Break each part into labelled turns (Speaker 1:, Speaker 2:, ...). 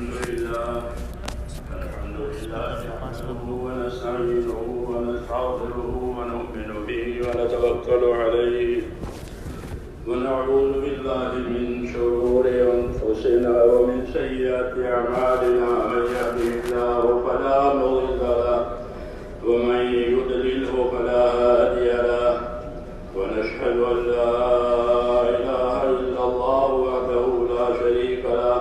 Speaker 1: نحمده ونستعينه ونستغفره ونؤمن به ونتوكل عليه ونعوذ بالله من شرور أنفسنا ومن سيئات أعمالنا من يهده الله فلا مضل له ومن يضلله فلا هادي له ونشهد أن لا إله إلا الله وحده لا شريك له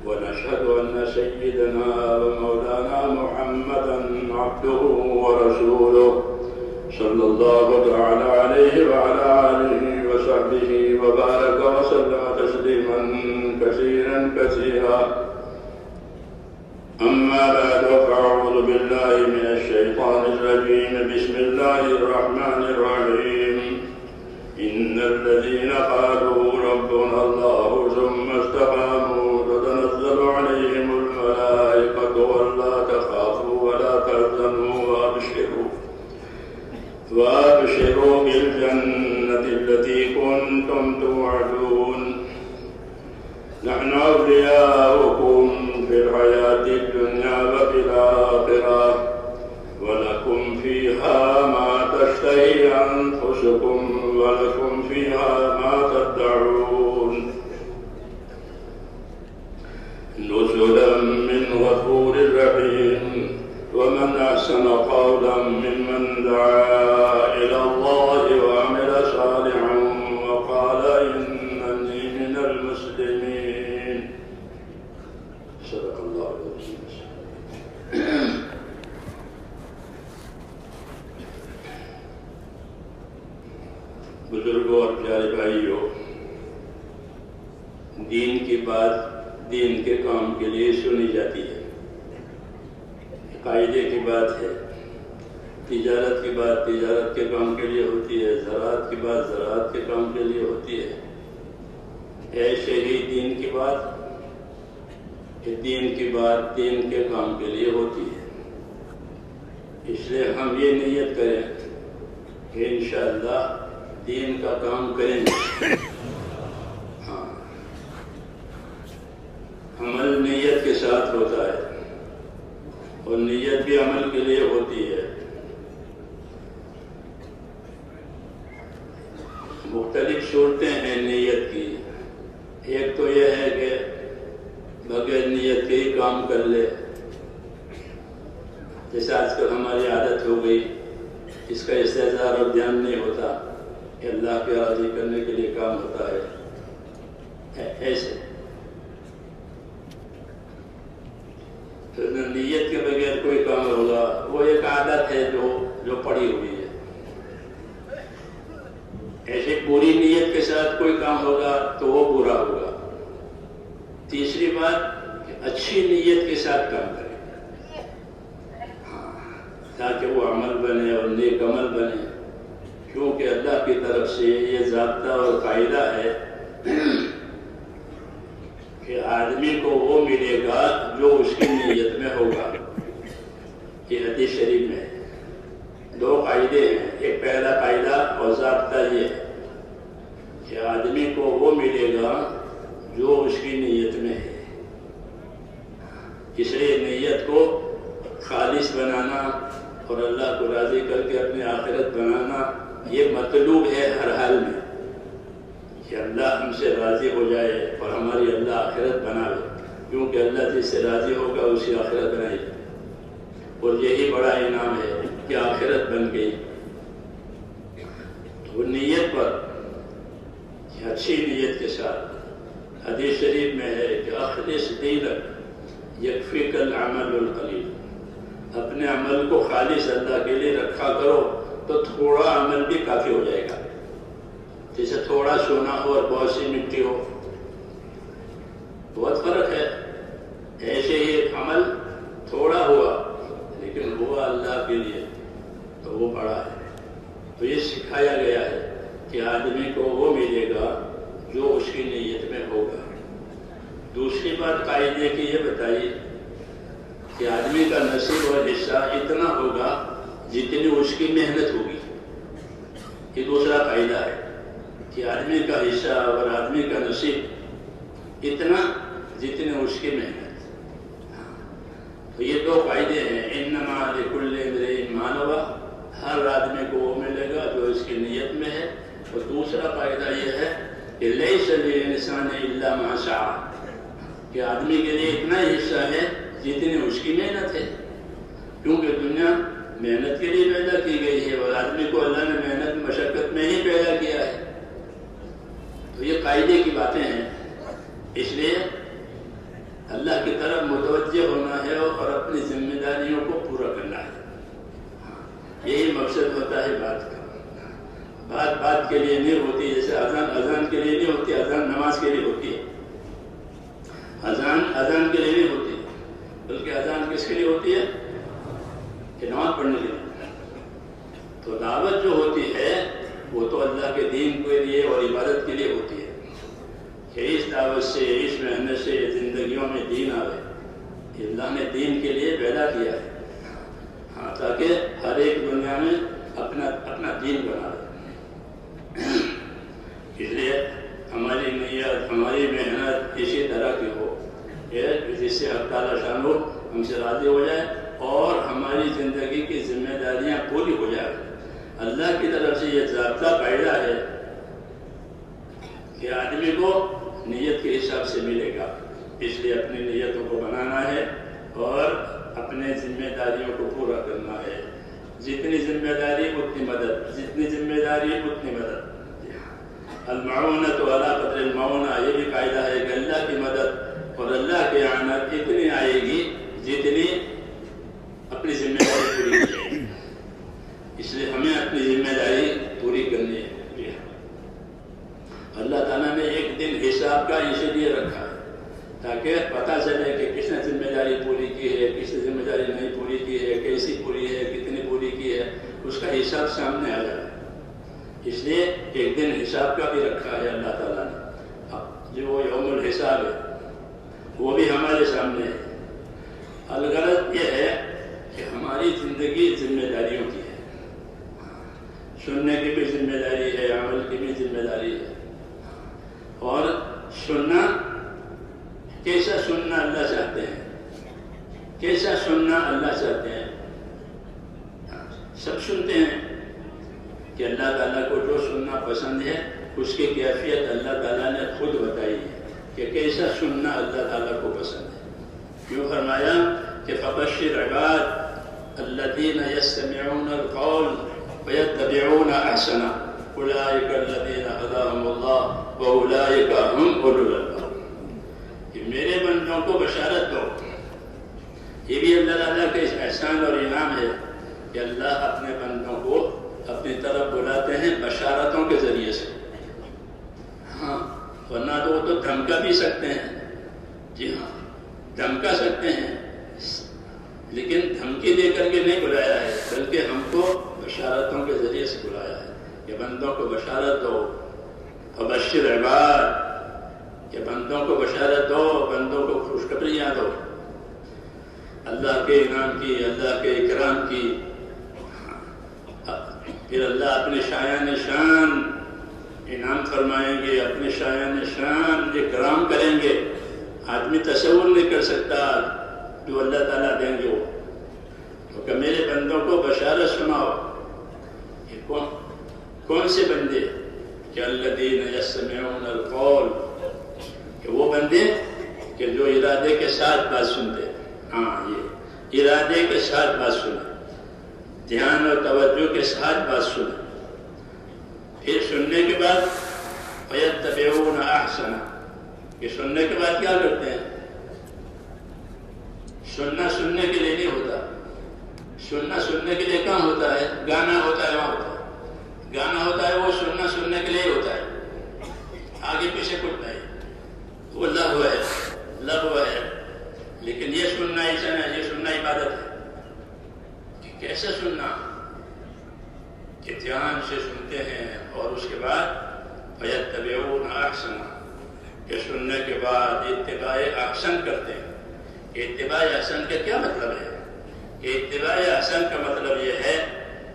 Speaker 1: ونشهد أن سيدنا ومولانا محمدا عبده ورسوله صلى الله تعالى عليه وعلى آله وصحبه وبارك وسلم تسليما كثيرا كثيرا أما بعد فأعوذ بالله من الشيطان الرجيم بسم الله الرحمن الرحيم إن الذين قالوا ربنا الله ثم استقاموا تتنزل عليهم الملائكة ولا تخافوا ولا تحزنوا وابشروا بالجنة التي كنتم توعدون نحن أولياؤكم في الحياة الدنيا وفي الآخرة ولكم فيها ما تشتهي أنفسكم ولكم فيها ما تدعون نزلا من غفور رحيم ومن أحسن قولا ممن دعا إلى الله وعمل صالحا وقال إنني من المسلمين صدق الله العظيم. بزرگوں اور پیارے بھائیوں، دین کی بات دین کے کام کے لیے سنی جاتی ہے، قاعدے کی بات ہے، تجارت کی بات تجارت کے کام کے لیے ہوتی ہے، زراعت کی بات زراعت کے کام کے لیے ہوتی ہے، ایسے ہی دین کی بات دین کے کام کے لیے ہوتی ہے۔ اس لیے ہم یہ نیت کریں کہ انشاءاللہ دین کا کام کریں گے۔ ہاں، عمل نیت کے ساتھ ہوتا ہے اور نیت بھی عمل کے لیے ہوتی ہے۔ مختلف صورتیں ہیں نیت کی، ایک تو یہ ہے کہ بغیر نیت کے ہی کام کر لے، جیسے آج کل ہماری عادت ہو گئی، اس کا استحضار اور دھیان نہیں ہوتا کہ اللہ کے راضی کرنے کے لیے کام ہوتا ہے، ایسے نیت کے بغیر کوئی کام ہوگا وہ ایک عادت ہے جو پڑی ہوئی ہے۔ ایسے پوری نیت کے ساتھ کوئی کام ہوگا تو وہ برا ہوگا۔ تیسری بات کہ اچھی نیت کے ساتھ کام کریں تاکہ وہ عمل بنے اور نیک عمل بنے، کیونکہ اللہ کی طرف سے یہ ضابطہ اور قاعدہ ہے کہ آدمی کو وہ ملے گا جو اس کی نیت میں ہوگا۔ یہ حدیث شریف میں دو قاعدے ہیں، ایک پہلا قاعدہ اور ضابطہ یہ ہے کہ آدمی کو وہ ملے گا جو اس کی نیت میں ہے۔ اس لیے نیت کو خالص بنانا اور اللہ کو راضی کر کے اپنی آخرت بنانا یہ مطلوب ہے ہر حال میں، کہ اللہ ہم سے راضی ہو جائے اور ہماری اللہ آخرت بنائے، کیونکہ اللہ جس سے راضی ہوگا اسی آخرت بنائے گی، اور یہی بڑا انعام ہے کہ آخرت بن گئی۔ تو نیت پر اچھی نیت کے ساتھ حدیث شریف میں ہے کہ اخلص دینک یکفیک العمل القلیل، اپنے عمل کو خالص اللہ کے لیے رکھا کرو تو تھوڑا عمل بھی کافی ہو جائے گا۔ جیسے تھوڑا سونا ہو اور بہت سی مٹی ہو، بہت فرق ہے۔ ایسے ہی عمل تھوڑا ہوا لیکن ہوا اللہ کے لیے تو وہ بڑا ہے۔ تو یہ سکھایا گیا ہے کہ آدمی کو وہ ملے گا جو اس کی نیت میں ہوگا۔ دوسری بات قاعدے کی یہ بتائی کہ آدمی کا نصیب اور حصہ اتنا ہوگا جتنی اس کی محنت ہوگی۔ یہ دوسرا قاعدہ ہے کہ آدمی کا حصہ اور آدمی کا نصیب اتنا جتنی اس کی محنت. تو یہ دو فائدے ہیں. انما لکل امرئ ما نوى، ہر آدمی کو وہ ملے گا جو اس کی نیت میں ہے. اور دوسرا فائدہ یہ ہے کہ لیس للانسان الا ما سعى، کہ آدمی کے لیے اتنا ہی حصہ ہے جتنی اس کی محنت ہے. کیونکہ دنیا محنت کے لیے پیدا کی گئی ہے اور آدمی کو اللہ نے محنت مشقت میں ہی پیدا کیا ہے. تو یہ قاعدے کی باتیں ہیں. اس لیے اللہ کی طرف متوجہ ہونا ہے اور اپنی ذمہ داریوں کو پورا کرنا ہے. یہی مقصد ہوتا ہے بات کا. بات کے لیے نہیں ہوتی، جیسے اذان کے لیے نہیں ہوتی. اذان نماز کے لیے ہوتی ہے. اذان کے لیے نہیں ہوتی، بلکہ اذان کس کے لیے ہوتی ہے؟ کہ نماز پڑھنے کے لیے. تو دعوت جو ہوتی ہے وہ تو اللہ کے دین کے لیے اور عبادت کے لیے ہوتی ہے کہ اس دعوت سے، اس محنت سے زندگیوں میں دین آئے. اللہ نے دین کے لیے پیدا کیا ہے تاکہ ہر ایک دنیا میں اپنا دین بنا لے. اس لیے ہماری نیت، ہماری محنت اسی طرح کی ہو جس سے اللہ تعالیٰ شان ہم سے راضی ہو جائے اور ہماری زندگی کی ذمہ داریاں پوری ہو جائیں. اللہ کی طرف سے یہ ضابطہ قاعدہ ہے کہ آدمی کو نیت کے حساب سے ملے گا. اس لیے اپنی نیتوں کو بنانا ہے اور اپنے ذمہ داریوں کو پورا کرنا ہے. جتنی ذمہ داری اتنی مدد، جتنی ذمہ داری اتنی مدد. المعونۃ علی قدر المعونہ، یہ بھی قاعدہ ہے کہ اللہ کی مدد اور اللہ کی اعانت اتنی آئے گی جتنی اپنی ذمہ داری پوری کی جائے گی. اس لیے ہمیں اپنی ذمہ داری پوری کرنی ہے. اللہ تعالیٰ نے ایک دن حساب کا اسی لیے رکھا ہے تاکہ پتہ چلے کہ کس نے ذمہ داری پوری کی ہے، کس نے ذمہ داری نہیں پوری کی ہے، کیسی پوری ہے، کتنی پوری کی ہے، اس کا حساب سامنے آ جائے. اس لیے ایک دن حساب کا بھی رکھا ہے اللہ تعالیٰ نے، جو وہ یوم الحساب ہے وہ بھی ہمارے سامنے ہے. الغرض یہ ہے کہ ہماری زندگی ذمہ داریوں کی ہے. سننے کی بھی ذمہ داری ہے، عمل کی بھی ذمہ داری ہے. اور سننا، کیسا سننا اللہ چاہتے ہیں، کیسا سننا اللہ چاہتے ہیں. سب سنتے ہیں کہ اللہ تعالیٰ کو جو سننا پسند ہے اس کی کیفیت اللہ تعالیٰ نے خود بتائی ہے کہ کیسا سننا اللہ تعالیٰ کو پسند ہے. کیوں فرمایا کہ فبشر عباد الذین یستمعون القول ویتبعون احسنہ اولئک الذین ہداہم اللہ واولئک هم اولو الالباب. کہ میرے بندوں کو بشارت دو. یہ بھی اللہ تعالیٰ کے احسان اور انعام ہے کہ اللہ اپنے بندوں کو اپنی طرف بلاتے ہیں بشارتوں کے ذریعے سے. ہاں، ورنہ تو وہ تو دھمکا بھی سکتے ہیں. جی ہاں، دھمکا سکتے ہیں، لیکن دھمکی دے کر کے نہیں بلایا ہے، بلکہ ہم کو بشارتوں کے ذریعے سے بلایا ہے کہ بندوں کو بشارت دو. فبشر عباد، کہ بندوں کو بشارت دو، بندوں کو خوشخبریاں دو اللہ کے انعام کی، اللہ کے اکرام کی. پھر اللہ اپنے شایان شان انعام فرمائیں گے، اپنے شایان شان اکرام کریں گے. آدمی تصور نہیں کر سکتا جو اللہ تعالیٰ دیں گے وہ. تو کہ میرے بندوں کو بشارت سناؤ. یہ کون سے بندے؟ کہ الذین یستمعون القول، کہ وہ بندے کہ جو ارادے کے ساتھ بات سنتے. ہاں، یہ ارادے کے ساتھ بات سنیں، دھیان اور توجہ کے ساتھ بات سنیں. پھر سننے کے بعد فیتبعون احسنہ، کہ سننے کے بعد کیا کرتے ہیں؟ سننا سننے کے لیے نہیں ہوتا. سننا سننے کے لیے کہاں ہوتا ہے؟ گانا ہوتا ہے وہاں ہوتا ہے. گانا ہوتا ہے وہ سننا سننے کے لیے ہوتا ہے، آگے پیچھے کچھ نہیں. وہ لغو ہے، لغو ہے. لیکن یہ سننا ایسا نہیں، یہ سننا عبادت ہے. کیسے سننا؟ کہ دھیان سے سنتے ہیں اور اس کے بعد فیتبعون احسنہ، کہ سننے کے بعد اتباع احسن کرتے ہیں. اتباع احسن کا کیا مطلب ہے؟ کہ اتباع احسن کا مطلب یہ ہے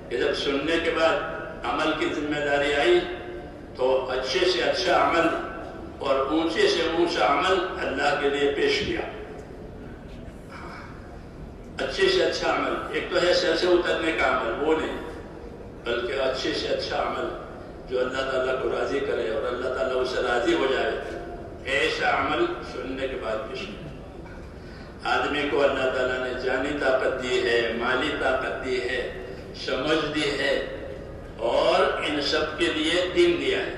Speaker 1: کہ جب سننے کے بعد عمل کی ذمہ داری آئی تو اچھے سے اچھا عمل اور اونچے سے اونچا عمل اللہ کے لیے پیش کیا. اچھے سے اچھا عمل، ایک تو ہے سر سے اترنے کا عمل، وہ نہیں، بلکہ اچھے سے اچھا عمل جو اللہ تعالیٰ کو راضی کرے اور اللہ تعالیٰ اس سے راضی ہو جائے، ایسا عمل سننے کے بعد پیش کیا. آدمی کو اللہ تعالیٰ نے جانی طاقت دی ہے، مالی طاقت دی ہے، سمجھ دی ہے، اور ان سب کے لیے دین دیا ہے.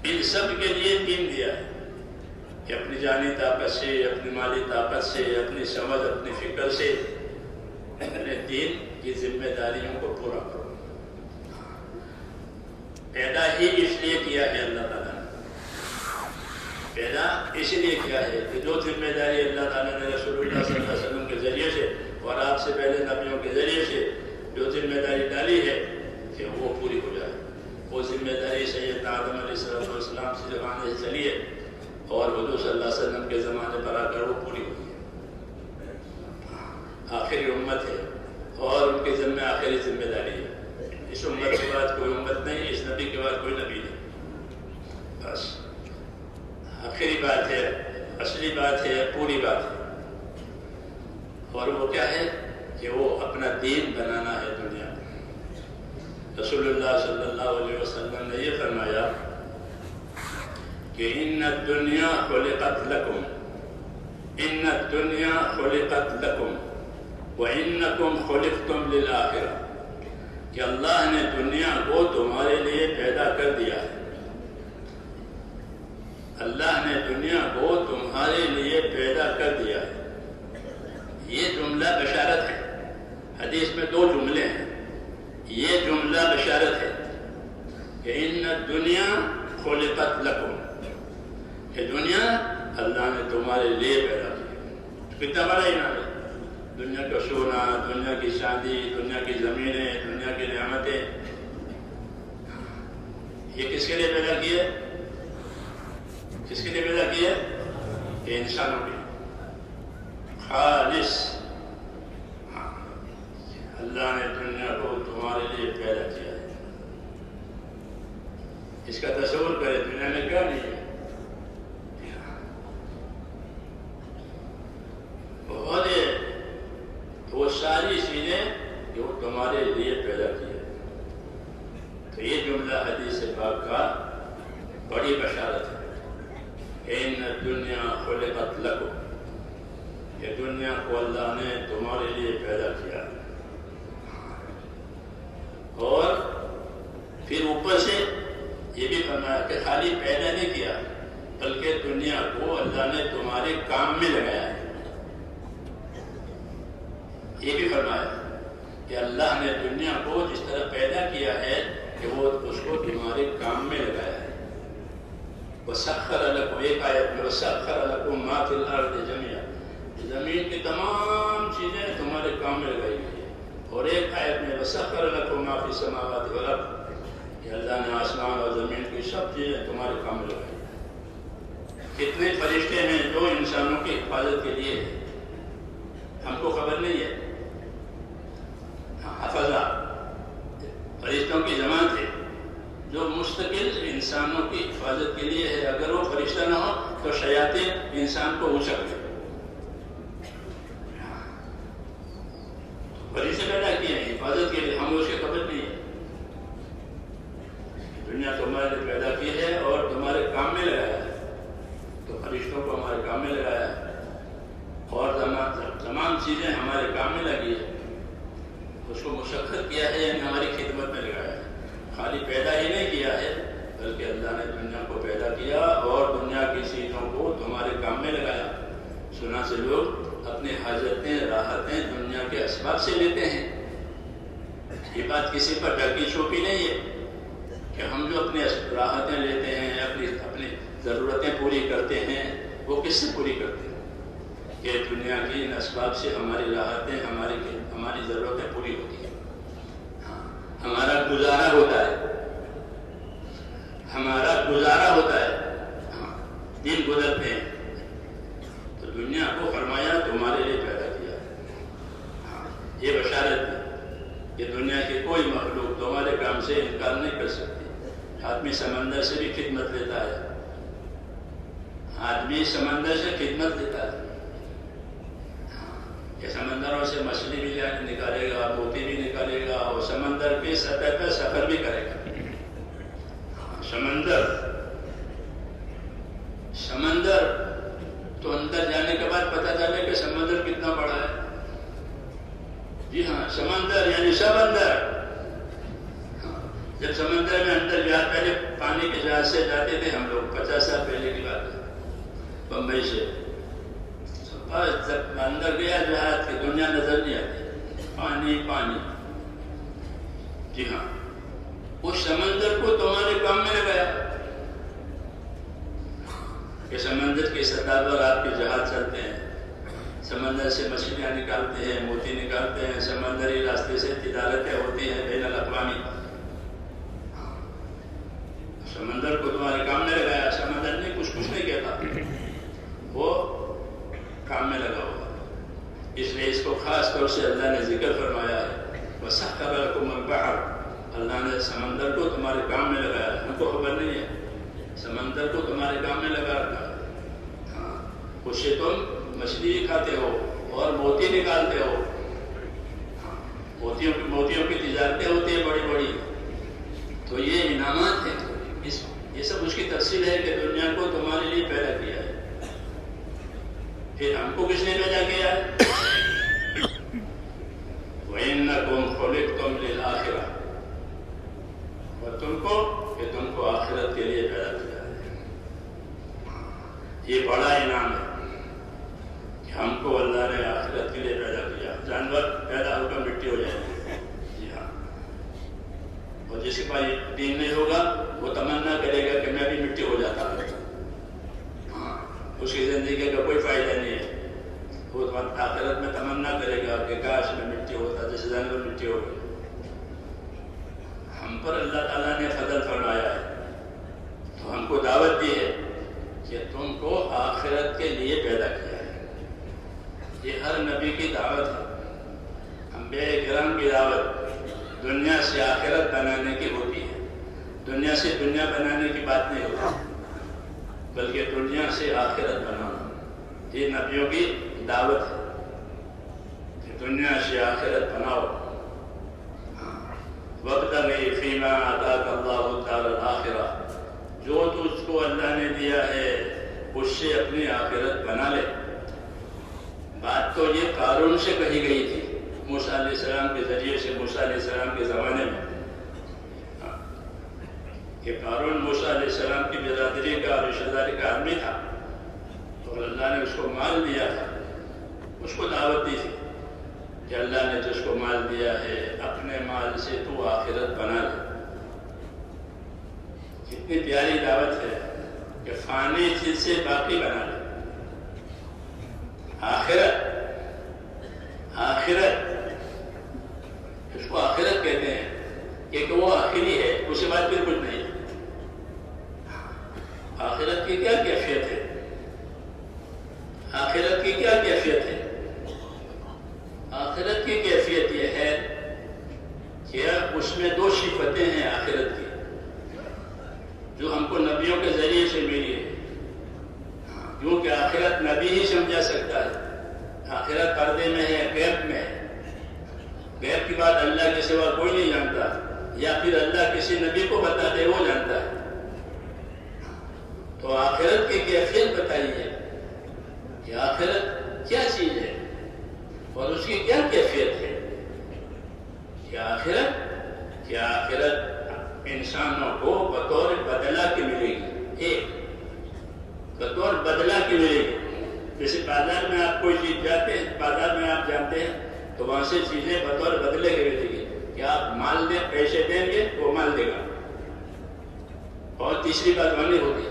Speaker 1: ان سب کے لیے دین دیا ہے کہ اپنی جانی طاقت سے، اپنی مالی طاقت سے، اپنی سمجھ، اپنی فکر سے اپنے دین کی ذمہ داریوں کو پورا کرو. پیدا ہی اس لیے کیا ہے اللہ تعالیٰ نے، پیدا اس لیے کیا ہے کہ جو ذمہ داری اللہ تعالیٰ نے رسول اللہ صلی اللہ علیہ وسلم کے ذریعے سے اور آپ سے پہلے نبیوں کے ذریعے سے جو ذمہ داری ڈالی ہے کہ وہ پوری ہو جائے. وہ ذمہ داری سیدنا آدم علیہ السلام سے زمانے سے چلی ہے اور حضور صلی اللہ علیہ وسلم کے زمانے پر آ کر وہ پوری ہوئی ہے. آخری امت ہے اور ان کے ذمہ آخری ذمہ داری ہے. اس امت کے بعد کوئی امت نہیں، اس نبی کے بعد کوئی نبی نہیں. بس آخری بات ہے، اصلی بات ہے، پوری بات ہے. اور وہ کیا ہے کہ وہ اپنا دین بنانا ہے دنیا میں. رسول اللہ صلی اللہ علیہ وسلم نے یہ فرمایا کہ ان الدنیا خلقت لکم، ان الدنیا خلقت لکم وانکم خلقتم للآخرہ، کہ اللہ نے دنیا کو تمہارے لیے پیدا کر دیا ہے. اللہ نے دنیا کو تمہارے لیے پیدا کر دیا ہے. یہ جملہ بشارت ہے. حدیث میں دو جملے ہیں. یہ جملہ بشارت ہے کہ ان الدنیا خلقت لکم، کہ دنیا اللہ نے تمہارے لیے پیدا کی. کتنا بڑا انعام ہے. دنیا کا سونا، دنیا کی چاندی، دنیا کی زمینیں، دنیا کی نعمتیں، یہ کس کے لیے پیدا کی ہے؟ کس کے لیے پیدا کی ہے؟ کہ انسانوں کے خالص. اللہ نے دنیا کو تمہارے لیے پیدا کیا ہے. اس کا تصور کرے دنیا میں کیا نہیں ہے. بہت ہے وہ ساری چیزیں جو تمہارے لیے پیدا کی ہے. تو یہ جملہ حدیث پاک کا بڑی بشارت ہے. ان الدنیا خلقت لکم، یہ دنیا کو اللہ نے تمہارے لیے پیدا کیا. اور پھر اوپر سے یہ بھی فرمایا کہ خالی پیدا نہیں کیا بلکہ دنیا کو اللہ نے تمہارے کام میں لگایا ہے. یہ بھی فرمایا کہ اللہ نے دنیا کو جس طرح پیدا کیا ہے کہ وہ اس کو تمہارے کام میں لگایا ہے. وَسَخَّرَ لَكُمْ، ایک آیت میں وَسَخَّرَ لَكُمْ مَا فِي الْأَرْضِ جَمِيعًا، زمین کی تمام چیزیں تمہارے کام میں لگائی گئی ہیں. اور ایک آیت میں وَسَخَّرَ لَكُمْ مَا فِي السَّمَاوَاتِ وَالْأَرْضِ، کہ اللہ نے آسمان اور زمین کی سب چیزیں تمہارے کام میں لگائی. کتنے فرشتے ہیں جو انسانوں کی حفاظت کے لیے ہیں، ہم کو خبر نہیں ہے. حفظہ فرشتوں کی جماعت ہے جو مستقل انسانوں کی حفاظت کے لیے ہے. اگر وہ فرشتہ نہ ہو تو شیاطین انسان کو اچک لیں. فرشتے پیدا کیے ہیں حفاظت کے لیے، ہم اس کی خبر نہیں ہے. دنیا تمہارے لیے پیدا کی ہے اور تمہارے کام میں لگایا ہے. تو فرشتوں کو ہمارے کام میں لگایا ہے اور تمام چیزیں ہمارے کام میں لگی ہے. اس کو مشقت کیا ہے یعنی ہماری خدمت میں لگایا ہے. خالی پیدا ہی نہیں کیا ہے بلکہ اللہ نے دنیا کو پیدا کیا اور دنیا کی چیزوں کو تمہارے کام میں لگایا. سنا سے لوگ اپنی حاجتیں، راحتیں دنیا کے اسباب سے لیتے ہیں. یہ بات کسی پر ڈھکی چھپی نہیں ہے کہ ہم جو اپنی راحتیں لیتے ہیں، اپنی ضرورتیں پوری کرتے ہیں، وہ کس سے پوری کرتے ہیں؟ کہ دنیا کی ان اسباب سے ہماری راحتیں، ہماری ضرورتیں پوری ہوتی ہیں. ہمارا گزارا ہوتا ہے، ہمارا گزارا ہوتا ہے، دن گزرتے ہیں. تو دنیا کو فرمایا تمہارے لیے پیدا کیا. یہ بشارت ہے کہ دنیا کی کوئی مخلوق تمہارے کام سے انکار نہیں کر سکتی. آدمی آدمی سمندر سے بھی خدمت لیتا ہے، آدمی سمندر سے خدمت لیتا ہے کہ سمندروں سے مچھلی بھی نکالے گا، موتی بھی نکالے گا، اور سمندر کی سطح پر سفر بھی کرے گا۔ سمندر تو اندر جانے کے بعد پتہ چلے کہ سمندر کتنا بڑا ہے۔ جی ہاں، سمندر یعنی سمندر۔ جب سمندر میں اندر گیا، پہلے پانی کے جہاز سے جاتے تھے ہم لوگ، 50 سال پہلے کی بات ہے، بمبئی سے۔ جب اندر گیا جہاز کی دنیا نظر نہیں آتی، پانی پانی۔ جی ہاں، اس سمندر کو تمہارے کام میں لگایا کہ سمندر کی سطح پر آپ کے جہاز چلتے ہیں، سمندر سے مچھلیاں نکالتے ہیں، موتی نکالتے ہیں، سمندری راستے سے تجارتیں ہوتی ہیں بین الاقوامی۔ سمندر کو تمہارے کام میں لگایا، سمندر نے کچھ نہیں کہتا، وہ کام میں لگا ہوا۔ اس لیے اس کو خاص طور سے اللہ نے ذکر فرمایا ہے، وَسَخَّرَ لَكُمُ الْبَحْرَ، اللہ نے سمندر کو تمہارے کام میں لگایا۔ ہم کو خبر نہیں ہے، سمندر کو تمہارے کام میں لگا رکھا ہے۔ ہاں، اس سے تم مچھلی کھاتے ہو اور موتی نکالتے ہو۔ موتیوں کی تجارتیں ہوتی ہیں بڑی بڑی۔ تو یہ انعامات ہیں، یہ سب اس کی تفصیل ہے کہ دنیا کو تمہارے لیے پیدا کیا ہے۔ پھر ہم کو کس نے پیدا کیا ہے؟ وَإِنَّكُمْ خُلِقْتُمْ لِلْآخِرَةِ، اور تم کو آخرت کے لیے پیدا کیا ہے۔ یہ بڑا انعام ہے کہ ہم کو اللہ نے آخرت کے لیے پیدا کیا۔ جانور پیدا ہو کر مٹی ہو جائے گی، جی ہاں، اور جس کے پاس دین نہیں ہوگا وہ تمنا کرے گا کہ میں بھی مٹی ہو جاتا ہوں۔ ہاں، اس کی زندگی کا کوئی فائدہ نہیں ہے۔ وہ آخرت میں تمنا کرے گا کہ کاش میں مٹی ہوتا، جیسے جانور مٹی ہو گئی۔ ہم پر اللہ تعالیٰ نے فضل فرمایا ہے، تو ہم کو دعوت دی ہے کہ تم کو آخرت کے لیے پیدا کیا ہے۔ یہ ہر نبی کی دعوت ہے، انبیاء کرام کی دعوت دنیا سے آخرت بنانے کی ہوتی ہے۔ دنیا سے دنیا بنانے کی بات نہیں ہوتی، بلکہ دنیا سے آخرت بنانا، یہ نبیوں کی دعوت ہے کہ دنیا سے آخرت بناؤ۔ وَابْتَغِ فِيمَا آتَاكَ اللَّهُ الدَّارَ الْآخِرَةَ، جو تجھ کو اللہ نے دیا ہے اس سے اپنی آخرت بنا لے۔ بات تو یہ قارون سے کہی گئی تھی، موسیٰ علیہ السلام کے ذریعے سے، موسیٰ علیہ السلام کے زمانے میں، کہ قارون موسیٰ علیہ السلام کی برادری کا اور رشتہ داری کا آدمی تھا، اور اللہ نے اس کو مال دیا تھا۔ اس کو دعوت دی تھی کہ اللہ نے جس کو مال دیا ہے اپنے مال سے تو آخرت بنا لے۔ کتنی پیاری دعوت ہے کہ فانی چیز سے باقی بنا لے۔ آخرت اس کو آخرت کہتے ہیں کہ وہ آخری ہے، اس کے بعد پھر کچھ نہیں۔ آخرت کی کیا کیفیت ہے؟ آخرت کی کیا کیفیت ہے؟ آخرت کی کیفیت یہ ہے کہ اس میں دو صفتیں ہیں آخرت کی، جو ہم کو نبیوں کے ذریعے سے ملی ہے۔ کیونکہ آخرت نبی ہی سمجھا سکتا ہے، آخرت پردے میں ہے، غیب میں ہے۔ غیب کی بات اللہ کے سوا کوئی نہیں جانتا، یا پھر اللہ کسی نبی کو بتا دے وہ جانتا ہے۔ تو آخرت کی کیفیت بتائیے کہ آخرت کیا چیز ہے اور اس کی کیا کیفیت ہے؟ کہ آخرت انسانوں کو بطور بدلہ کی ملے گی، ایک بطور بدلہ کی ملے گی۔ جیسے بازار میں آپ کوئی چیز جاتے ہیں، بازار میں آپ جانتے ہیں تو وہاں سے چیزیں بطور بدلے کے ملے گی کہ آپ مال دیں، پیسے دیں گے وہ مال دے گا۔ اور تیسری بات مانی ہوتی ہے،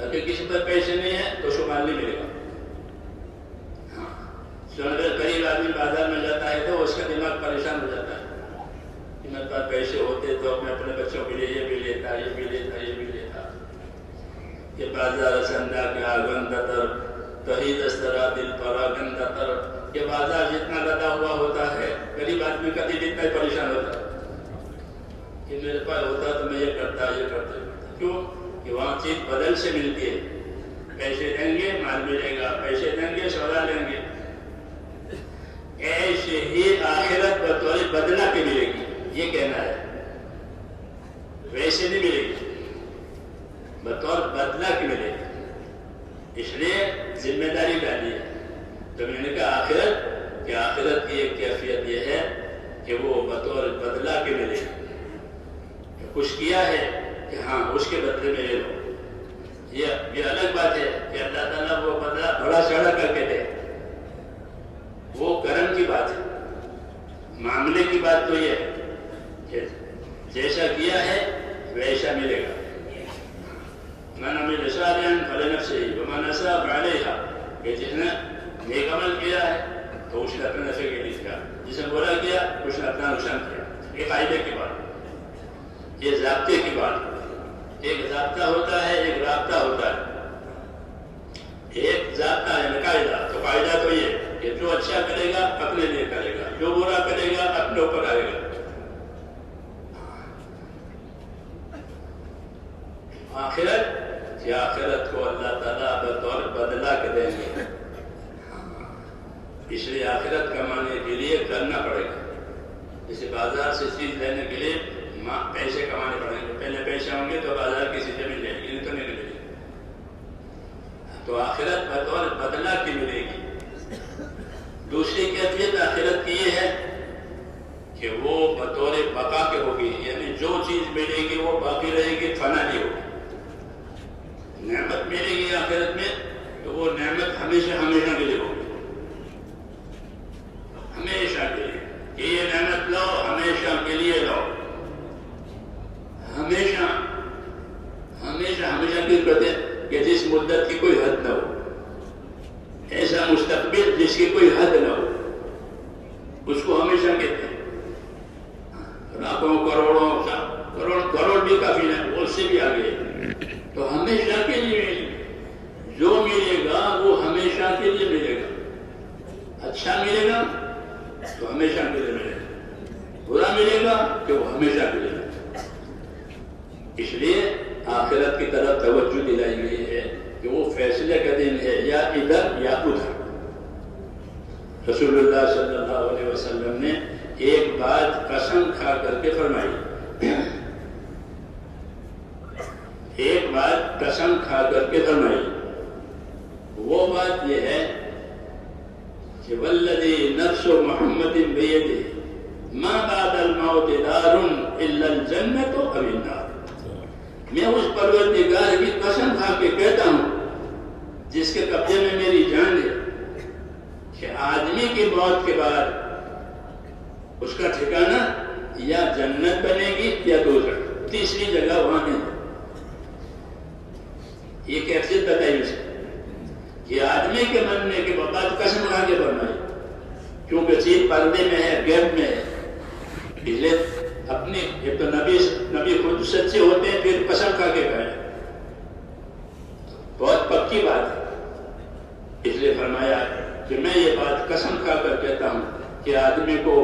Speaker 1: اگر کسی پر پیسے نہیں ہیں تو اس کو مال نہیں ملے گا۔ اگر غریب آدمی بازار میں جاتا ہے تو اس کا دماغ پریشان ہو جاتا ہے کہ میرے پاس پیسے ہوتے تو میں اپنے بچوں کے لیے یہ بھی لیتا، یہ بھی لیتا، یہ بھی لیتا۔ یہ بازار سندا کے آگن دتر کہیں دسترا دل پر آگن دتر، یہ بازار جتنا لدا ہوا ہوتا ہے غریب آدمی کا دل اتنا پریشان ہوتا ہے کہ میرے پاس ہوتا تو میں یہ کرتا، یہ کرتا۔ کیوں کہ وہاں چیز بدل سے ملتی ہے. پیسے دیں گے مال ملے گا، پیسے دیں گے سودا لیں گے. ایسے ہی آخرت بطور بدلہ کے ملے گی، یہ کہنا ہے. ویسے نہیں ملے گی، بطور بدلہ کی ملے گی. اس لیے ذمہ داری ڈالی ہے. تو میں نے کہا آخرت، کہ آخرت کی ایک کیفیت یہ ہے کہ وہ بطور بدلہ کے ملے گی. کچھ کیا ہے کہ ہاں اس کے بدلے میں لے لو. یہ الگ بات ہے کہ اللہ تعالیٰ وہ بدلہ بڑا چڑھا کر کے دے، وہ کرم کی بات ہے. معاملے کی بات تو یہ ہے کہ جیسا کیا ہے ویسا ملے گا. من عمل صالحا فلنفسه ومن اساء فعليها، کہ جس نے نیک عمل کیا ہے تو اس نے اپنے نفع کے لیے کیا، جس نے برا کیا اس نے اپنا نقصان کیا. یہ قاعدے کی بات، یہ ضابطے کی بات. ایک ضابطہ ہوتا ہے، ایک رابطہ ہوتا ہے. ایک ضابطہ ہے قاعدہ، تو قاعدہ تو یہ کہ جو اچھا کرے گا اپنے لیے کرے گا، جو برا کرے گا اپنے اوپر آئے گا. آخرت، یہ آخرت کو اللہ تعالیٰ بطور بدلہ کے دیں گے. اس لیے آخرت کمانے کے لیے کرنا پڑے گا. جیسے بازار سے چیز لینے کے لیے پیسے کمانے پڑیں گے. پہلے پیسے ہوں گے تو بازار کی چیزیں مل جائیں گی، تو نہیں ملے گی. تو آخرت بطور بدلہ کی ملے گی. دوسری کیفیت آخرت کی یہ ہے کہ وہ بطور بقا کے ہوگی، یعنی جو چیز ملے گی وہ باقی رہے گی، فنا نہیں ہوگی. نعمت ملے گی آخرت میں تو وہ نعمت ہمیشہ ہمیشہ کے لیے ہوگی، ہمیشہ کے لیے. کہ یہ نعمت لو، ہمیشہ کے لیے لو. ہمیشہ ہمیشہ ہمیشہ کیوں کہتے ہیں کہ جس مدت کی کوئی حد نہ ہو، ایسا مستقبل جس کی کوئی حد نہ ہو، اس کو ہمیشہ کہتے ہیں. لاکھوں کروڑوں کروڑ بھی کافی نہیں، اس سے بھی آگے. تو ہمیشہ کے لیے جو ملے گا وہ ہمیشہ کے لیے ملے گا. اچھا ملے گا تو ہمیشہ کے لیے ملے گا، برا ملے گا کہ وہ ہمیشہ کے لیے ملے گا. اس لیے آخرت کی طرف توجہ دلائی گئی ہے کہ وہ فیصلے کا دن ہے، یا ادھر یا ادھر. رسول اللہ صلی اللہ علیہ وسلم نے ایک بات قسم کھا کر کے فرمائی، ایک بات قسم کھا کر کے فرمائی. وہ بات یہ ہے کہ والذی نفس محمد بیدہ ما بعد الموت دار الا الجنۃ او النار. میں اس پروردگار کی قسم کھا کے کہتا ہوں جس کے قبضے میں میری جان ہے کہ آدمی کی موت کے بعد اس کا ٹھکانہ یا جنت بنے گی یا دوزخ، تیسری جگہ وہاں نہیں. یہ کیفیت بتائی اسے کہ آدمی کے مرنے کے بعد قسم کھا کے فرمائی، کیونکہ چیز پردے میں ہے، غیب میں ہے. اس لیے اپنی ایک تو نبی خود سچے ہوتے ہیں، پھر قسم کھا کے کہے، بہت پکی بات ہے. اس لیے فرمایا کہ میں یہ بات قسم کھا کر کہتا ہوں کہ آدمی کو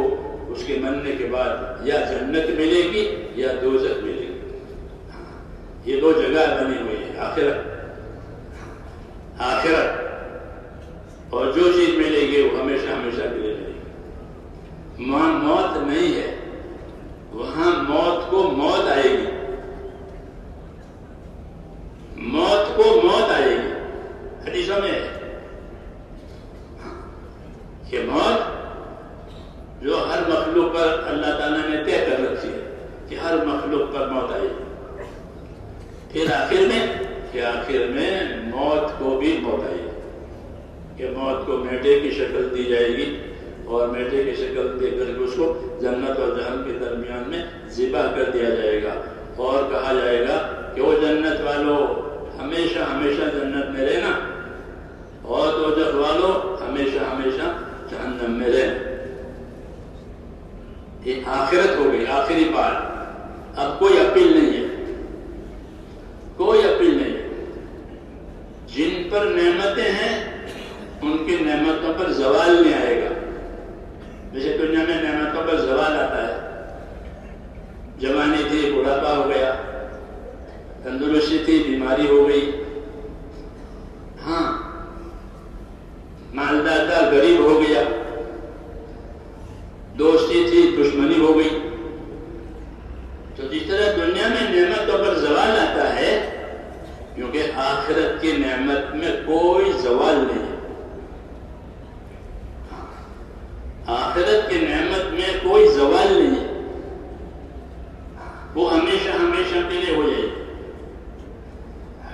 Speaker 1: اس کے مرنے کے بعد یا جنت ملے گی یا دوزخ ملے گی. یہ دو جگہ بنی ہوئی ہے، آخرت اور جو چیز ملے گی وہ ہمیشہ ہمیشہ کے لیے ملے گی. وہاں موت نہیں ہے، وہاں موت کو موت آئے گی، موت کو موت آئے گی. حدیثوں میں ہے کہ موت جو ہر مخلوق پر اللہ تعالیٰ نے طے کر رکھی ہے کہ ہر مخلوق پر موت آئے گی. پھر آخر میں موت کو بھی موت آئے گی کہ موت کو میٹھے کی شکل دی جائے گی، اور میٹھے کی شکل دے کر اس کو جنت اور جہنم کے درمیان میں ذبح کر دیا جائے گا، اور کہا جائے گا کہ وہ جنت والو ہمیشہ ہمیشہ جنت میں رہنا، اور دوزخ والو ہمیشہ ہمیشہ جہنم میں رہنا. یہ آخرت ہو گئی، آخری بات. اب کوئی اپیل نہیں ہے، کوئی اپیل نہیں ہے. جن پر نعمتیں ہیں ان کی نعمتوں پر زوال نہیں آئے گا. جیسے دنیا میں نعمتوں پر زوال آتا ہے، جوانی تھی بڑھاپا ہو گیا، تندرستی تھی، بیماری ہو گئی، ہاں مالدار تھا، غریب ہو گیا، دوستی تھی، دشمنی ہو گئی. تو جس طرح دنیا میں نعمتوں پر زوال آتا ہے، کیونکہ آخرت کی نعمت میں کوئی زوال نہیں ہے. آخرت کی نعمت میں کوئی زوال نہیں ہے، وہ ہمیشہ ہمیشہ کے لیے ہو جائے گی.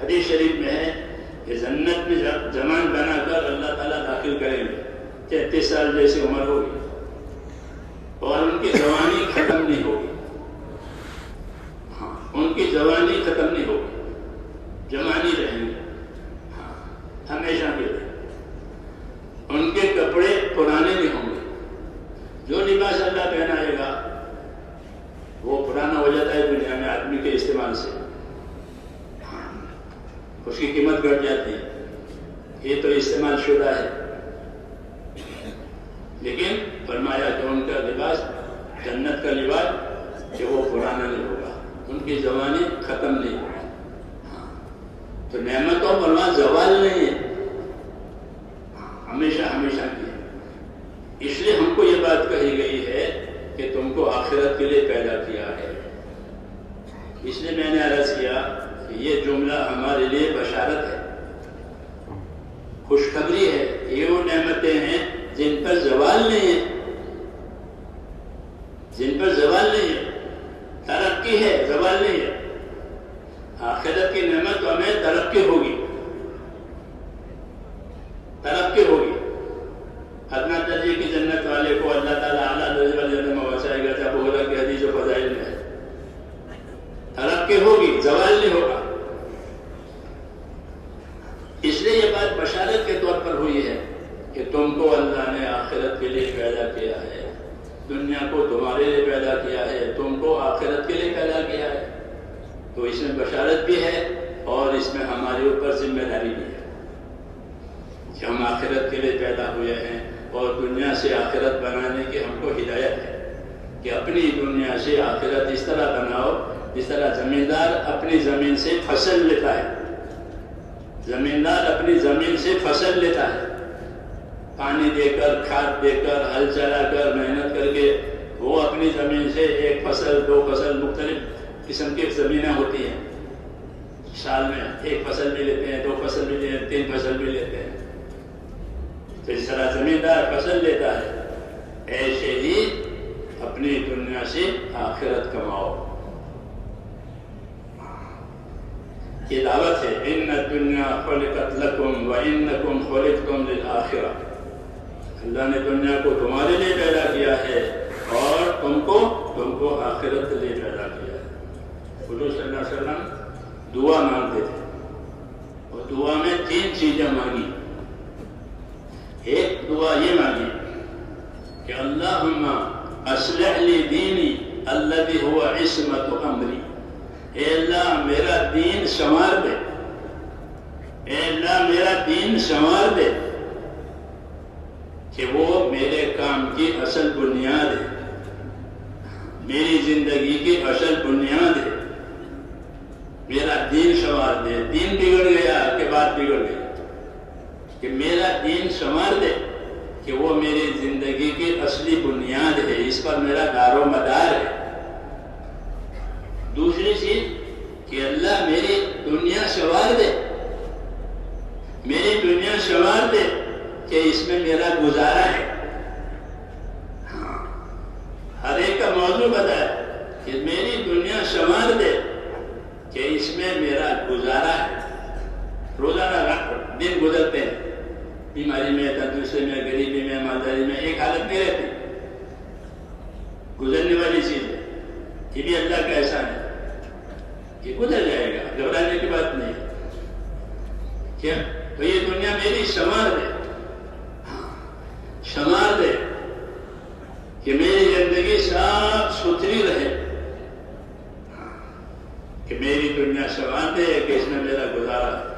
Speaker 1: حدیث شریف میں ہے کہ جنت میں جوان بنا کر اللہ تعالیٰ داخل کریں گے، 33 سال جیسی عمر ہوگی اور ان کی جوانی ختم نہیں ہوگی. ہاں ان کی جوانی ختم نہیں ہوگی، جوانی رہیں گے ہمیشہ کے لیے. ان کے کپڑے پرانے نہیں ہوں گے. جو لباس اللہ پہنائے گا وہ پرانا ہو جاتا ہے دنیا میں آدمی کے استعمال سے، اس کی قیمت گھٹ جاتی ہے. یہ تو استعمال شدہ ہے. لیکن فرمایا کہ ان کا لباس، جنت کا لباس، کہ وہ پرانا نہیں ہوگا، ان کی جوانی ختم نہیں ہوگی. تو نعمتوں پر وہاں زوال نہیں ہے، ہمیشہ ہمیشہ کی ہے. اس لیے ہم کو یہ بات کہی گئی ہے کہ تم کو آخرت کے لیے پیدا کیا ہے. اس لیے میں نے عرض کیا کہ یہ جملہ ہمارے لیے بشارت ہے، خوشخبری ہے. یہ وہ نعمتیں ہیں جن پر زوال نہیں ہے، جن پر زوال نہیں ہے. ترقی ہے، زوال نہیں ہے. آخرت کی نعمت ہمیں ترقی ہوگی، ترقی ہوگی. ادنا درجے کی جنت والے کو اللہ تعالیٰ اعلیٰ درجے والے جنت میں پہنچائے گا. جب ابو ہریرہ کی حدیث و فضائل میں ہے، ترقی ہوگی، زوال نہیں ہوگا. اس لیے یہ بات بشارت کے طور پر ہوئی ہے کہ تم کو اللہ نے آخرت کے لیے پیدا کیا ہے. دنیا کو تمہارے لیے پیدا کیا ہے، تم کو آخرت کے لیے پیدا کیا ہے. تو اس میں بشارت بھی ہے اور اس میں ہمارے اوپر ذمہ داری بھی ہے کہ ہم آخرت کے لیے پیدا ہوئے ہیں اور دنیا سے آخرت بنانے کی ہم کو ہدایت ہے کہ اپنی دنیا سے آخرت اس طرح بناؤ جس طرح زمیندار اپنی زمین سے فصل لیتا ہے. زمیندار اپنی زمین سے فصل لیتا ہے، پانی دے کر، کھاد دے کر، ہل چلا کر، محنت کر کے وہ اپنی زمین سے ایک فصل، 2 فصل، مختلف قسم کی زمینیں ہوتی ہیں. سال میں 1 فصل بھی لیتے ہیں، 2 فصل بھی لیتے ہیں، 3 فصل بھی لیتے ہیں. تو اس طرح زمیندار فصل لیتا ہے، ایسے ہی اپنی دنیا سے آخرت کماؤ. یہ دعوت ہے. ان الدنیا خلقت لکم وانکم خلقتم للآخرہ. اللہ نے دنیا کو تمہارے لیے پیدا کیا ہے اور تم کو آخرت کے لیے پیدا کیا ہے. حضور صلی اللہ علیہ وسلم دعا مانگتے تھے اور دعا میں 3 چیزیں مانگی. ایک دعا یہ مانگی کہ اللہم اصلح لی دینی الذی هو عصمت امری. اے اللہ میرا دین سنوار دے، اے اللہ میرا دین سنوار دے کہ وہ میرے کام کی اصل بنیاد ہے، میری زندگی کی اصل بنیاد ہے. میرا دین سنوار دے. دین بگڑ گیا کہ بات بگڑ گئی، کہ میرا دین سنوار دے کہ وہ میری زندگی کی اصلی بنیاد ہے، اس پر میرا دار و مدار ہے. دوسری چیز کہ اللہ میری دنیا سنوار دے، میری دنیا سنوار دے کہ اس میں میرا گزارا ہے. ہر ایک کا موضوع بتایا کہ میری دنیا سنوار دے کہ اس میں میرا گزارا ہے. روزانہ دن گزرتے ہیں، بیماری میں، تندرستی میں، غریبی میں، مالداری میں، ایک حالت نہیں رہتی، گزرنے والی چیز ہے. یہ بھی اللہ کا احسان ہے، یہ گزر جائے گا، گھبرانے کی بات نہیں. کیا تو یہ دنیا میری سنوار دے، سنوار دے کہ میری زندگی صاف ستھری رہے، کہ میری دنیا سنوار دے کہ اس میں میرا گزارا ہے،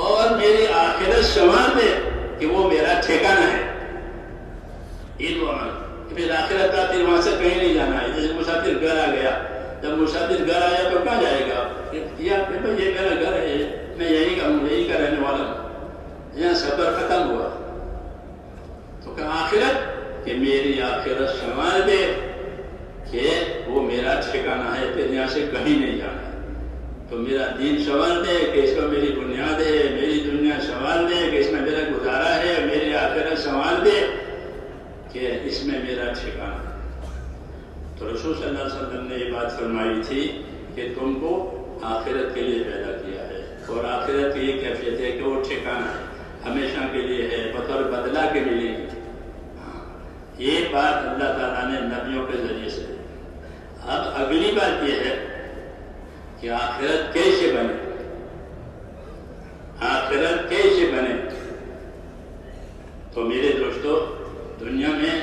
Speaker 1: اور میری آخرت سنوار دے کہ وہ میرا ٹھکانہ ہے. یہ دعا کہ پھر آخرت کا پھر وہاں سے کہیں نہیں جانا ہے. جیسے مسافر گھر آ گیا، جب مسافر گھر آیا تو کہاں جائے گا؟ کیا کہ بھائی یہ میرا گھر ہے، میں یہی کا ہوں، یہی کا رہنے والا ہوں، یہاں سفر ختم ہوا. تو کہ آخرت، کہ میری آخرت سنوار دے کہ وہ میرا ٹھکانہ ہے، پھر یہاں سے کہیں نہیں جانا. تو میرا دین سنوار دے کہ اس کو میری بنیاد ہے، میری دنیا سنوار دے کہ اس میں میرا گزارا ہے، میری آخرت سنوار دے کہ اس میں میرا ٹھکانہ ہے. تو رسول صلی اللہ علیہ وسلم نے یہ بات فرمائی تھی کہ تم کو آخرت کے لیے پیدا کیا ہے، اور آخرت کی یہ کیفیت ہے کہ وہ ٹھکانہ ہے، ہمیشہ کے لیے ہے، بطور بدلہ کے ملے گی. یہ بات اللہ تعالیٰ نے نبیوں کے ذریعے سے. اب اگلی بات یہ ہے کہ آخرت کیسے بنے. آخرت کیسے بنے؟ تو میرے دوستو، دنیا میں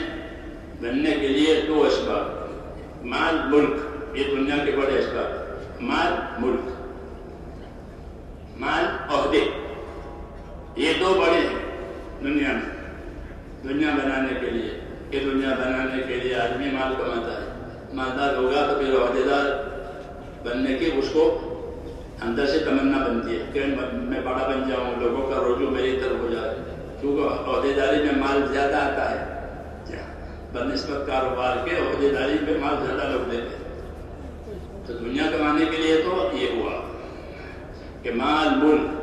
Speaker 1: بننے کے لیے دو اسباب، مال ملک، یہ دنیا کے بڑے اسباب، مال ملک، مال عہدے، یہ دو بڑے ہیں دنیا میں. دنیا بنانے کے لیے، یہ دنیا بنانے کے لیے آدمی مال کماتا ہے، مالدار ہوگا تو پھر عہدے دار بننے کی اس کو اندر سے تمنا بنتی ہے کہ میں بڑا بن جاؤں، لوگوں کا رجوع میری طرف ہو جائے، کیونکہ عہدے داری میں مال زیادہ آتا ہے. بنسبت کاروبار کے عہدے داری پہ مال زیادہ لوگ دیتے ہیں. تو دنیا کمانے کے لیے تو یہ ہوا کہ مال ملک.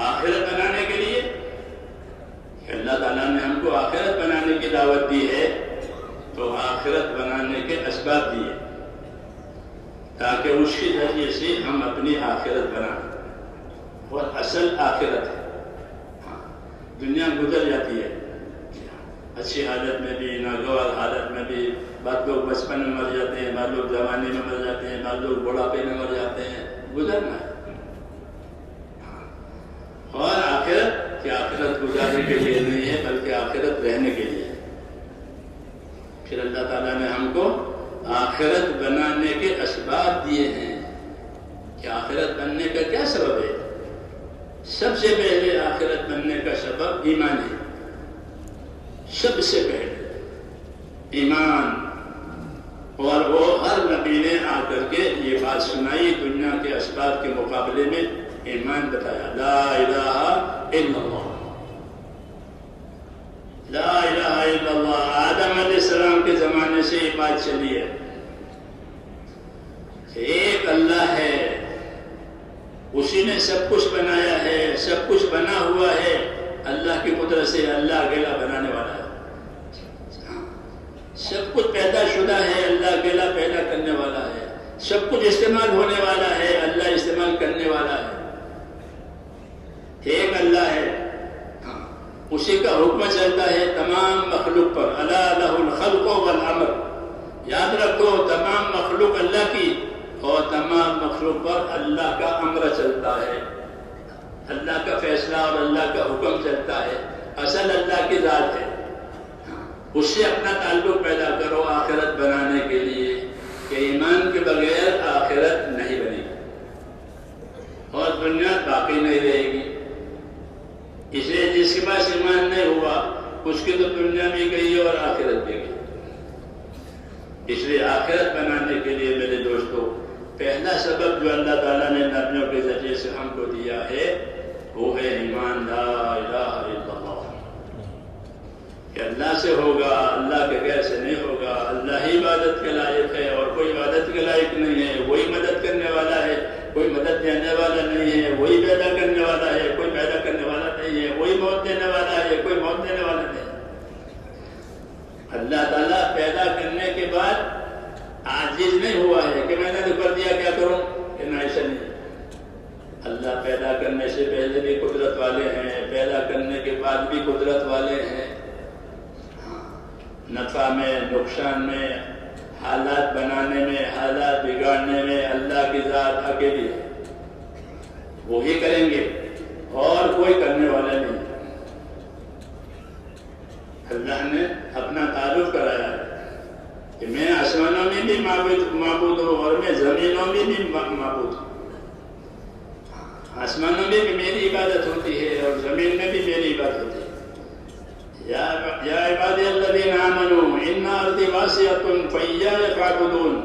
Speaker 1: آخرت بنانے کے لیے کہ اللہ تعالیٰ نے ہم کو آخرت بنانے کی دعوت دی ہے، تو آخرت بنانے کے اسباب دیے تاکہ اس کے ذریعے سے ہم اپنی آخرت بنائیں. اور اصل آخرت ہے. دنیا گزر جاتی ہے اچھی حالت میں بھی، ناگوار حالت میں بھی. بعض لوگ بچپن میں مر جاتے ہیں، بعض لوگ جوانی میں مر جاتے ہیں، بعض لوگ بڑھاپے میں مر جاتے ہیں. گزرنا ہے. اور آخرت، کہ آخرت گزارنے کے لیے نہیں ہے بلکہ آخرت رہنے کے لیے. پھر اللہ تعالیٰ نے ہم کو آخرت بنانے کے اسباب دیے ہیں. کہ آخرت بننے کا کیا سبب ہے؟ سب سے پہلے آخرت بننے کا سبب ایمان ہے. سب سے پہلے ایمان. اور وہ ہر نبی نے آ کر کے یہ بات سنائی، دنیا کے اسباب کے مقابلے میں ایمان بتایا. لا الہ الا اللہ، لا الہ الا اللہ. آدم علیہ السلام کے زمانے سے یہ بات چلی ہے کہ ایک اللہ ہے، اسی نے سب کچھ بنایا ہے، سب کچھ بنا ہوا ہے. اللہ کی قدرت سے اللہ اکیلا بنانے والا ہے. سب کچھ پیدا شدہ ہے، اللہ اکیلا پیدا کرنے والا ہے. سب کچھ استعمال ہونے والا ہے، اللہ استعمال کرنے والا ہے. ایک اللہ ہے، اسی کا حکم چلتا ہے تمام مخلوق پر. الا لہ الخلق والامر. یاد رکھو، تمام مخلوق اللہ کی، اور تمام مخلوق پر اللہ کا امر چلتا ہے. اللہ کا فیصلہ اور اللہ کا حکم چلتا ہے. اصل اللہ کی ذات ہے. اس سے اپنا تعلق پیدا کرو آخرت بنانے کے لیے، کہ ایمان کے بغیر آخرت نہیں بنے گی اور دنیا باقی نہیں رہے گی. اس لیے جس کے پاس ایمان نہیں ہوا اس کی تو دنیا بھی گئی اور آخرت بھی گئی. اس لیے آخرت بنانے کے لیے میرے دوستو، پہلا سبب جو اللہ تعالیٰ نے نبیوں کے ذریعے سے ہم کو دیا ہے وہ ہے ایمان. لا الہ الا اللہ، کہ اللہ سے ہوگا، اللہ کے غیر سے نہیں ہوگا. اللہ ہی عبادت کے لائق ہے اور کوئی عبادت کے لائق نہیں ہے. وہی مدد کرنے والا ہے، کوئی مدد دینے والا نہیں ہے. وہی پیدا کرنے والا ہے، کوئی پیدا کرنے والا نہیں ہے. وہی موت دینے والا ہے، کوئی موت دینے والا نہیں ہے. اللہ تعالیٰ پیدا کرنے کے بعد عاجز نہیں ہوا ہے کہ میں نے تو کر دیا، کیا کروں، کہ نہ، ایسا نہیں. اللہ پیدا کرنے سے پہلے بھی قدرت والے ہیں، پیدا کرنے کے بعد بھی قدرت والے ہیں. نفع میں، نقصان میں، حالات بنانے میں، حالات بگاڑنے میں اللہ کی ذات اکیلی ہے. وہی کریں گے اور کوئی کرنے والا نہیں. اللہ نے اپنا تعارف کرایا ہے کہ میں آسمانوں میں بھی معبود ہوں اور میں زمینوں میں بھی معبود ہوں. آسمانوں میں بھی میری عبادت ہوتی ہے اور زمین میں بھی میری عبادت ہوتی ہے. یا عبادی الذین آمنوا ان ارضی واسعۃ فایایا فاعبدون.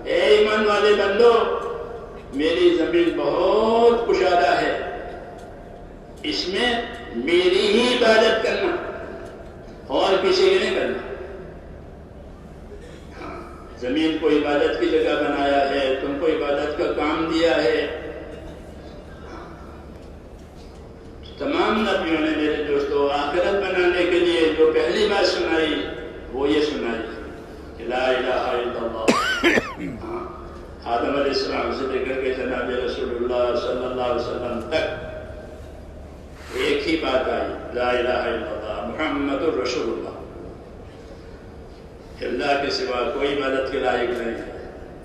Speaker 1: اے ایمان والے بندو، میری زمین بہت کشادہ ہے، اس میں میری ہی عبادت کرنا اور کسی کی نہیں کرنا۔ زمین کو عبادت کی جگہ بنایا ہے، تم کو عبادت کا کام دیا ہے۔ تمام نبیوں نے میرے دوستوں آخرت بنانے کے لیے جو پہلی بات سنائی وہ یہ سنائی کہ لا الہ الا اللہ۔ آدم علیہ السلام سے لے کر کے جناب رسول اللہ صلی اللہ علیہ وسلم تک ایک ہی بات آئی، لا الہ الا اللہ محمد الرسول اللہ۔ اللہ کے سوا کوئی عبادت کے لائق نہیں ہے،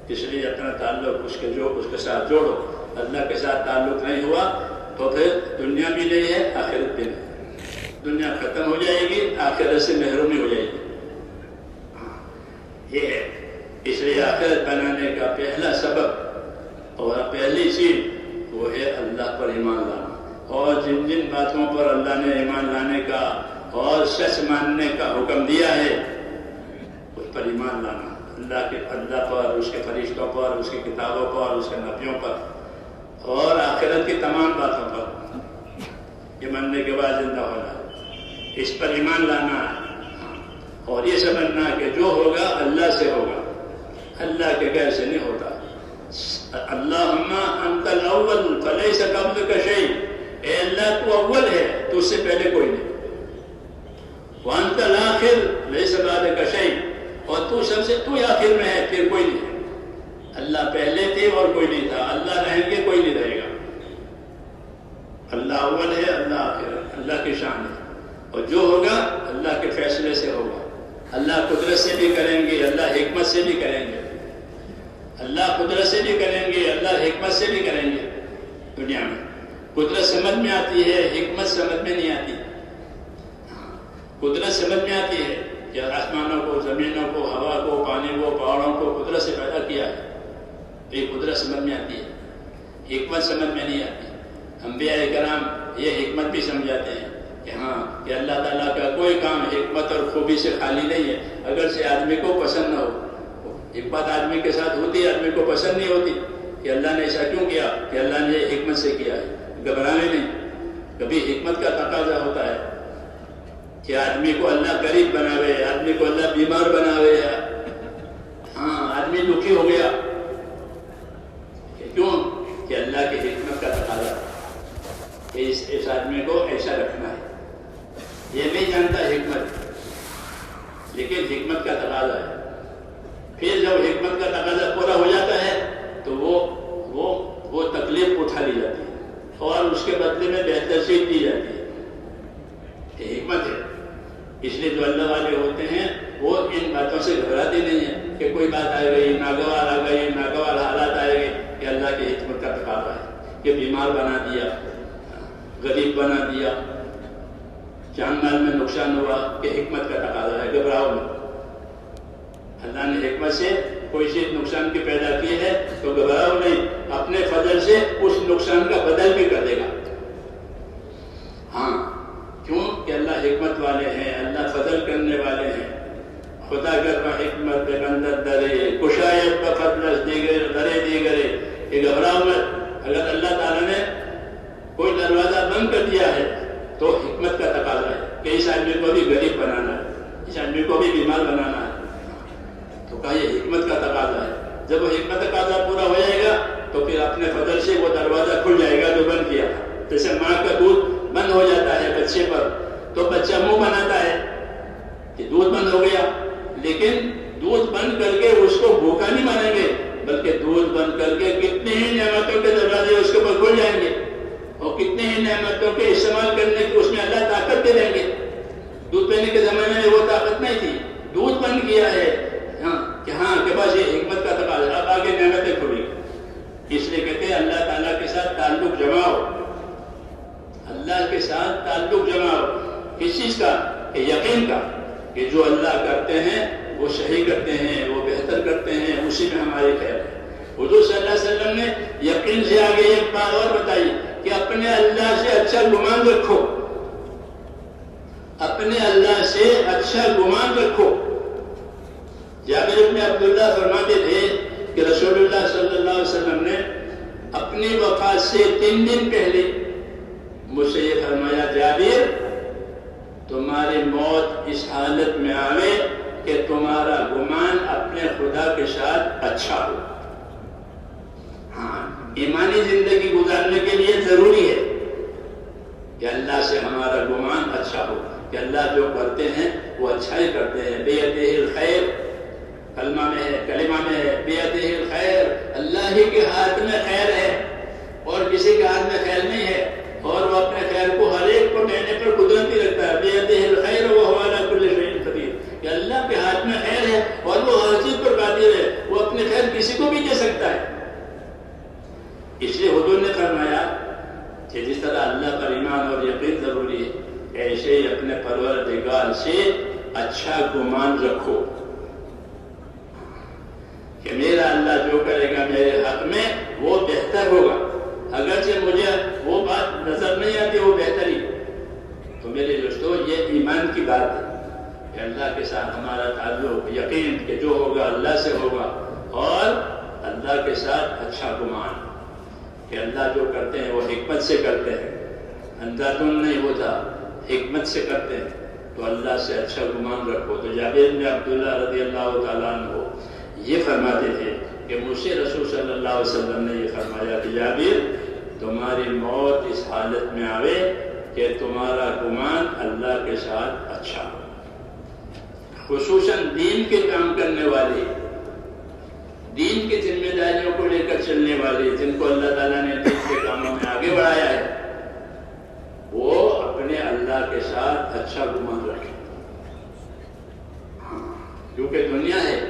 Speaker 1: اس لیے اپنا تعلق اس کے ساتھ جوڑو۔ اللہ کے ساتھ تعلق نہیں ہوا تو پھر دنیا بھی نہیں ہے، آخرت بھی نہیں۔ دنیا ختم ہو جائے گی، آخرت سے محرومی ہو جائے گی۔ یہ ہے، اس لیے آخرت بنانے کا پہلا سبب اور پہلی چیز وہ ہے اللہ پر ایمان لانا، اور جن جن باتوں پر اللہ نے ایمان لانے کا اور سچ ماننے کا حکم دیا ہے اس پر ایمان لانا، اللہ پر، اس کے فرشتوں پر، اس کی کتابوں پر، اس کے نبیوں پر اور آخرت کی تمام باتوں پر۔ یہ ماننے کے بعد زندہ ہونا، اس پر ایمان لانا اور یہ سمجھنا کہ جو ہوگا اللہ سے ہوگا، اللہ کے غیر سے نہیں ہوتا۔ اللہم انت الاول فلیس قبلک شیء، اے اللہ تو اول ہے، تو اس سے پہلے کوئی نہیں۔ وانت الاخر لیس بعدک شیء، اور تو سب سے تو آخر میں ہے، پھر کوئی نہیں۔ اللہ پہلے تھے اور کوئی نہیں تھا، اللہ رہیں گے کوئی نہیں رہے گا۔ اللہ اول ہے، اللہ آخر ہے، اللہ کی شان ہے، اور جو ہوگا اللہ کے فیصلے سے ہوگا۔ اللہ قدرت سے بھی کریں گے، اللہ حکمت سے بھی کریں گے، اللہ قدرت سے بھی کریں گے، اللہ حکمت سے بھی کریں گے۔ دنیا میں قدرت سمجھ میں آتی ہے، حکمت سمجھ میں نہیں آتی۔ قدرت سمجھ میں آتی ہے کہ آسمانوں کو، زمینوں کو، ہوا کو، پانی کو، پہاڑوں کو قدرت سے پیدا کیا ہے، یہ قدرت سمجھ میں آتی ہے، حکمت سمجھ میں نہیں آتی۔ انبیاء کرام یہ حکمت بھی سمجھاتے ہیں کہ ہاں کہ اللہ تعالیٰ کا کوئی کام حکمت اور خوبی سے خالی نہیں ہے، اگر سے آدمی کو پسند نہ ہو۔ حکمت آدمی کے ساتھ ہوتی ہے، آدمی کو پسند نہیں ہوتی کہ اللہ نے ایسا کیوں کیا، کہ اللہ نے یہ حکمت سے کیا ہے، گھبرانے نہیں۔ کبھی حکمت کا تقاضا ہوتا ہے کہ آدمی کو اللہ غریب بناوے، آدمی کو اللہ بیمار بناوے، ہاں آدمی دکھی ہو گیا، کیوں کہ اللہ کی حکمت کا تقاضا کہ اس آدمی کو ایسا رکھنا ہے۔ یہ نہیں جانتا حکمت، لیکن حکمت کا تقاضا ہے۔ پھر جب حکمت کا تقاضا پورا ہو جاتا ہے تو وہ تکلیف اٹھا لی جاتی ہے اور اس کے بدلے میں بہتر چیز دی جاتی ہے۔ یہ حکمت ہے۔ اس لیے جو اللہ والے ہوتے ہیں وہ ان باتوں سے گھبراتے نہیں ہیں کہ کوئی بات آ گئی، ناگوار آ گئی، ناگوار حالات آئے گئے، کہ اللہ کی حکمت کا تقاضا ہے کہ بیمار بنا دیا، غریب بنا دیا، جان مال میں نقصان ہوا، کہ حکمت کا تقاضا ہے، گھبراؤ نہیں۔ اللہ نے حکمت سے کوئی چیز نقصان کی پیدا کی ہے تو گھبراؤ نہیں، اپنے فضل سے اس نقصان کا بدل بھی کر دے گا۔ ہاں کیوں کہ اللہ حکمت والے ہیں، اللہ فضل کرنے والے ہیں۔ خدا گر حکمت بندر درے کشایت بفضلش دیگر درے دیگرے، کہ گھبراؤ مت۔ اگر اللہ تعالیٰ نے کوئی دروازہ بند کر دیا ہے تو حکمت کا تقاضا ہے کہ اس آدمی کو بھی غریب بنانا ہے، اس آدمی کو بھی بیمار بنانا ہے، تو کہا یہ حکمت کا تقاضا ہے۔ جب وہ حکمت کا تقاضا پورا ہو جائے گا تو پھر اپنے فضل سے وہ دروازہ کھل جائے گا جو بند کیا تھا۔ جیسے ماں کا دودھ بند ہو جاتا ہے بچے پر تو بچہ منہ بناتا ہے کہ دودھ بند ہو گیا، لیکن دودھ بند کر کے اس کو بھوکا نہیں مانیں گے، بلکہ دودھ بند کر کے کتنے ہی نعمتوں کے دروازے اس کے اوپر کھل جائیں گے اور کتنے ہی نعمتوں کے استعمال کرنے کی اس میں اللہ طاقت دے دیں گے۔ دودھ پینے کے زمانے میں وہ طاقت نہیں تھی، دودھ بند کیا ہے کہ ہاں کہ بس یہ حکمت کا تقاضا، اب آگے نعمتیں کھلی۔ اس لیے کہتے ہیں اللہ تعالیٰ کے ساتھ تعلق جماؤ، اللہ کے ساتھ تعلق جماؤ۔ کس چیز کا؟ کہ یقین کا، کہ جو اللہ کرتے ہیں وہ صحیح کرتے ہیں، وہ بہتر کرتے ہیں، اسی میں ہماری خیر ہے۔ حضور صلی اللہ علیہ وسلم نے یقین سے آگے ایک بات اور بتائی کہ اپنے اللہ سے اچھا گمان رکھو، اپنے اللہ سے اچھا گمان رکھو۔ جابر بن عبداللہ فرماتے تھے کہ رسول اللہ صلی اللہ علیہ وسلم نے اپنی وفات سے 3 دن پہلے مجھ سے یہ فرمایا، جابر تمہاری موت اس حالت میں آوے کہ تمہارا گمان اپنے خدا کے ساتھ اچھا ہو۔ ہاں، ایمانی زندگی گزارنے کے لیے ضروری ہے کہ اللہ سے ہمارا گمان اچھا ہو، کہ اللہ جو کرتے ہیں وہ اچھا ہی کرتے ہیں۔ بیدہ الخیر کلمہ میں ہے بیدہ الخیر، اللہ ہی کے ہاتھ میں خیر ہے اور کسی کے ہاتھ میں خیر نہیں ہے، اور وہ اپنے خیر کو ہر ایک کو دینے پر قدرتی رکھتا ہے۔ بیدہ الخیر وہو علی کل شیء قدیر، کہ اللہ کے ہاتھ میں خیر ہے اور وہ ہر چیز پر قادر ہے، وہ اپنے خیر کسی کو بھی دے سکتا ہے۔ اس لیے حضور نے فرمایا کہ جس طرح اللہ پر ایمان اور یقین ضروری ہے، ایسے ہی اپنے پروردگار سے اچھا گمان رکھو کہ میرا اللہ جو کرے گا میرے حق میں وہ بہتر ہوگا، اگرچہ مجھے وہ بات نظر نہیں آتی وہ بہتری۔ تو میرے دوستو، یہ ایمان کی بات ہے کہ اللہ کے ساتھ ہمارا تعلق، یقین کہ جو ہوگا اللہ سے ہوگا، اور اللہ کے ساتھ اچھا گمان کہ اللہ جو کرتے ہیں وہ حکمت سے کرتے ہیں، اندھادھند نہیں ہوتا، حکمت سے کرتے ہیں، تو اللہ سے اچھا گمان رکھو۔ تو جابر بن عبداللہ رضی اللہ تعالیٰ عنہ یہ فرماتے تھے کہ مجھ سے رسول صلی اللہ علیہ وسلم نے یہ فرمایا کہ جابر تمہاری موت اس حالت میں آوے کہ تمہارا گمان اللہ کے ساتھ اچھا ہو، خصوصاً دین کے کام کرنے والے، دین کی ذمہ داریوں کو لے کر چلنے والے، جن کو اللہ تعالیٰ نے دین کے کاموں میں آگے بڑھایا ہے، وہ اپنے اللہ کے ساتھ اچھا گمان رکھیں۔ کیونکہ دنیا ہے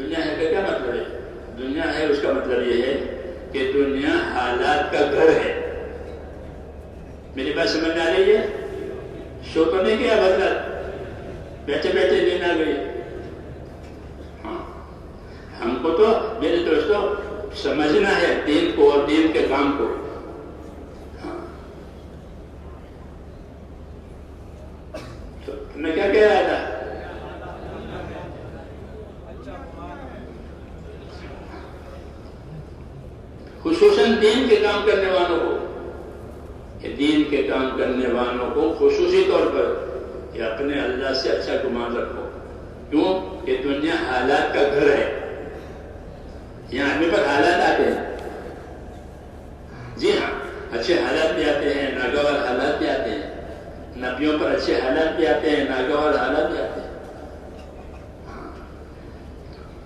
Speaker 1: کا کیا مطلب ہے؟ دنیا ہے اس کا مطلب یہ ہے کہ دنیا حالات کا گھر ہے۔ میری بات سمجھ میں آ رہی ہے؟ شو تو نہیں کیا مطلب بیٹھے بیٹھے دن آ گئی؟ ہاں، ہم کو تو میرے دوستوں سمجھنا ہے دین کو اور دین کے کام کو۔ ہاں، تو میں کیا کہہ رہا تھا؟ خصوصاً دین کے کام کرنے والوں کو، کہ دین کے کام کرنے والوں کو خصوصی طور پر کہ اپنے اللہ سے اچھا گمان رکھو۔ کیوں؟ کہ دنیا حالات کا گھر ہے، یہاں آدمی پر حالات آتے ہیں، جی ہاں، اچھے حالات بھی آتے ہیں، ناگوار حالات بھی آتے ہیں، نبیوں پر اچھے حالات بھی آتے ہیں، ناگوار حالات بھی آتے ہیں۔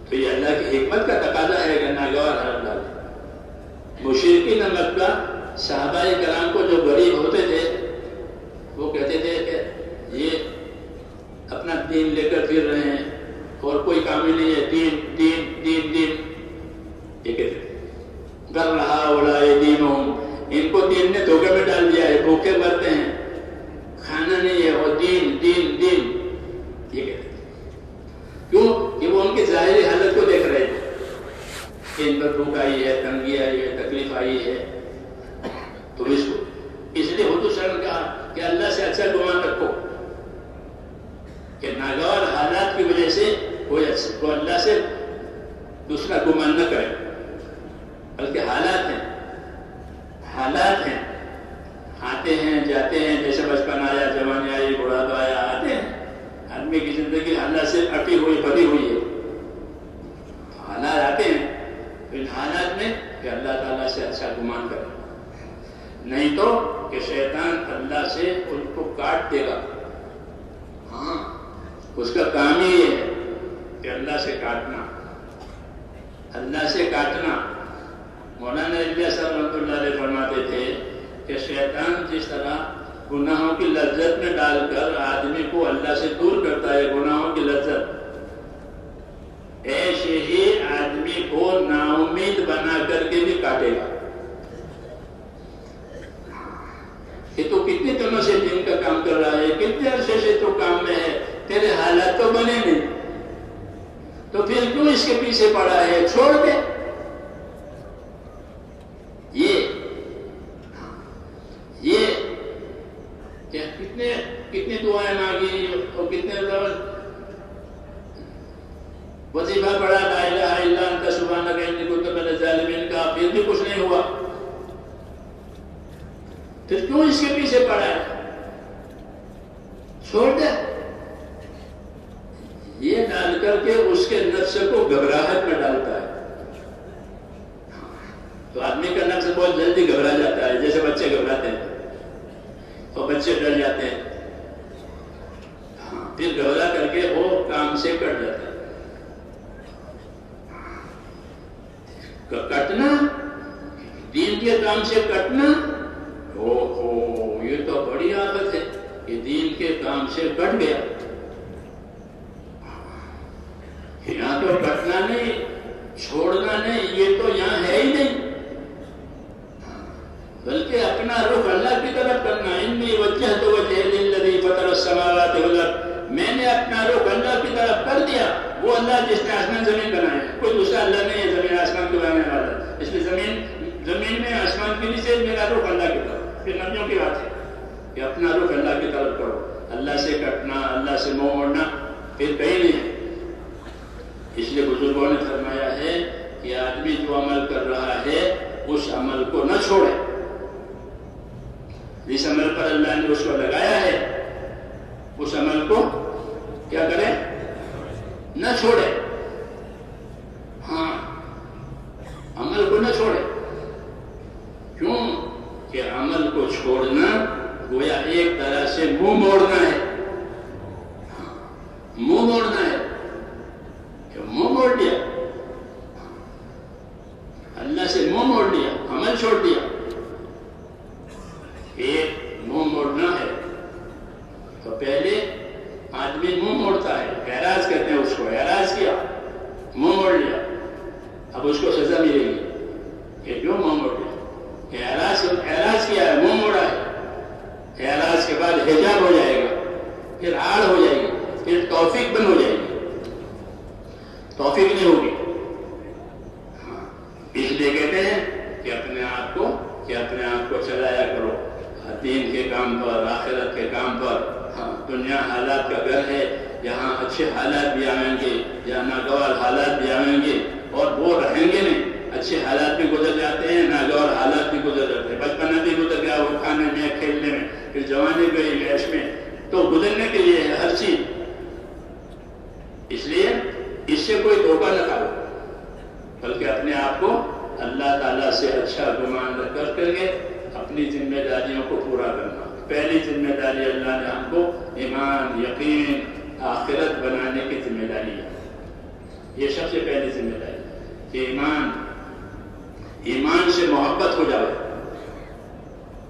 Speaker 1: تو یہ اللہ کی حکمت کا تقاضا ہے کہ ناگوار حالات آتے ہیں۔ مشرکین مکہ صحابہ کرام کو جو غریب ہوتے تھے وہ کہتے تھے کہ یہ اپنا دین لے کر پھر رہے ہیں اور کوئی کام ہی نہیں ہے، دین دین دین دین، یہ کہتے تھے گر رہا اولائے دینہم، ان کو دین نے دھوکے میں ڈال دیا ہے، بھوکے مرتے ہیں، کھانا نہیں ہے اور دین دین دین، یہ کہتے تھے۔ کیوں؟ کہ وہ ان کی ظاہری حالت کو دیکھ رہے تھے کہ ان پر بھوک آئی ہے، تنگی آئی ہے، تکلیف آئی ہے، تو اس لیے حضور صلی اللہ علیہ وسلم نے کہا کہ اللہ سے اچھا گمان رکھو، کہ ناگوار حالات کی وجہ سے کوئی اللہ سے دوسرا گمان نہ کرے، بلکہ حالات ہیں، آتے ہیں جاتے ہیں، جیسے بچپن آیا، جوانی آئی، بڑھاپا آیا، آتے ہیں۔ آدمی کی زندگی اللہ سے اٹی ہوئی پڑی ہوئی ہے، حالات آتے ہیں، ان حالات میں کہ اللہ تعالیٰ سے اچھا گمان کرے، نہیں تو کہ شیطان اللہ سے ان کو کاٹ دے گا۔ ہاں، اس کا کام ہی یہ ہے کہ اللہ سے کاٹنا، اللہ سے کاٹنا۔ مولانا الیاس صاحب رحمۃ اللہ علیہ فرماتے تھے کہ شیطان جس طرح گناہوں کی لذت میں ڈال کر آدمی کو اللہ سے دور کرتا ہے، گناہوں کی لذت، ایسے ہی آدمی کو نا امید بنا کر کے بھی کاٹے گا۔ کہ تو کتنے دنوں سے دن کا کام کر رہا ہے، کتنے عرصے سے تو کام میں ہے، تیرے حالات تو بنے نہیں، تو پھر کیوں اس کے پیچھے پڑا ہے، چھوڑ دے۔ یہ کتنے دعائیں مانگی اور کتنے وظیفہ پڑھا، لا الہ الا انت سبحانک انی کنت من الظالمین کہا پھر بھی کچھ نہیں ہوا، پھر کیوں اس کے پیچھے پڑا ہے؟ چھوڑ دے. یہ ڈال کر کے اس کے نفس کو گھبراہٹ میں ڈالتا ہے. تو آدمی کا نفس بہت جلدی گھبرا جاتا ہے، جیسے بچے گھبراتے ہیں اور بچے ڈر جاتے ہیں، پھر گھبرا کر کے وہ کام سے کٹ جاتا ہے. کٹنا، دین کے کام سے کٹنا، یہ تو بڑی آفت ہے کہ دین کے کام سے کٹ گیا. یہاں تو کٹنا نہیں، چھوڑنا نہیں، یہ تو یہاں ہے ہی نہیں، بلکہ اپنا رخ اللہ کی طرف کرنا. انی وجہت وجہی للذی فطر السماوات والارض، میں نے اپنا رخ اللہ کی طرف کر دیا. وہ اللہ جس نے آسمان زمین بنائے، کوئی دوسرا اللہ نہیں ہے زمین آسمان کو بنانے والا. اس لیے زمین میں آسمان کے نیچے میرا رخ اللہ کی طرف. پھر نبیوں کی بات ہے کہ اپنا رخ اللہ کی طرف کرو. اللہ سے کٹنا، اللہ سے منہ موڑنا پھر کہیں نہیں ہے. اس لیے بزرگوں نے فرمایا ہے کہ آدمی جو عمل کر رہا ہے اس عمل کو نہ چھوڑے. جس عمل پر اللہ نے اس کو لگایا ہے اس عمل کو کیا کرے؟ نہ چھوڑے. ہاں، عمل کو نہ چھوڑے. کیوں کہ عمل کو چھوڑنا گویا ایک طرح سے منہ موڑنا ہے. منہ موڑنا ہے کہ منہ موڑ لیا، اللہ سے منہ موڑ لیا، عمل چھوڑ دیا. ایک منہ موڑنا ہے تو پہلے آدمی منہ موڑتا ہے، اعراض کہتے ہیں اس کو. اعراض کیا، منہ موڑ لیا، اب اس کو سزا ملے گی کہ کیوں منہ موڑ لیا. اعراض کیا ہے، منہ موڑا ہے. اعراض کے بعد حجاب ہو جائے گا، پھر آڑ ہو جائے گی، پھر توفیق بن ہو جائے گی. توفیق نہیں ہوگی. اس لیے کہتے ہیں کہ اپنے آپ کو چلایا کرو دین کے کام پر، آخرت کے کام پر. دنیا حالات کا گھر ہے، یہاں اچھے حالات بھی آئیں گے، یہاں ناگوار حالات بھی آئیں گے، اور وہ رہیں گے نہیں. اچھے حالات بھی گزر جاتے ہیں، ناگوار حالات بھی گزر جاتے ہیں. بچپنا بھی گزر گیا وہ کھانے میں، کھیلنے میں، پھر جوانی گئی عیش میں. تو گزرنے کے لیے ہے ہر چیز. اس لیے اس سے کوئی دھوکہ نہ کھاؤ، بلکہ اپنے آپ کو اللہ تعالیٰ سے اچھا گمان رکھ کر کے اپنی ذمہ داریوں کو پورا کرنا. پہلی ذمہ داری اللہ نے ہم کو ایمان، یقین، آخرت بنانے کی ذمہ داری ہے. یہ سب سے پہلی ذمہ داری کہ ایمان سے محبت ہو جائے.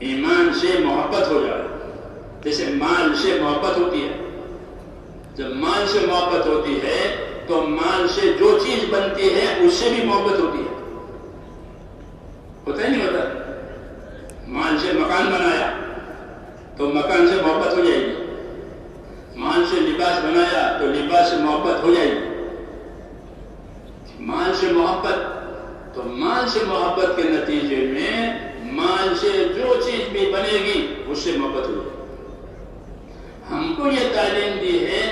Speaker 1: ایمان سے محبت ہو جائے. جیسے مال سے محبت ہوتی ہے. جب مال سے محبت ہوتی ہے تو مال سے جو چیز بنتی ہے اس سے بھی محبت ہوتی ہے. ہوتا ہی نہیں ہوتا؟ مال سے مکان بنایا تو مکان سے محبت ہو جائے گی. مال سے لباس بنایا تو لباس سے محبت ہو جائے گی. مال سے محبت، تو مال سے محبت کے نتیجے میں مال سے جو چیز بھی بنے گی اس سے محبت ہو جائے گی. ہم کو یہ تعلیم دی ہے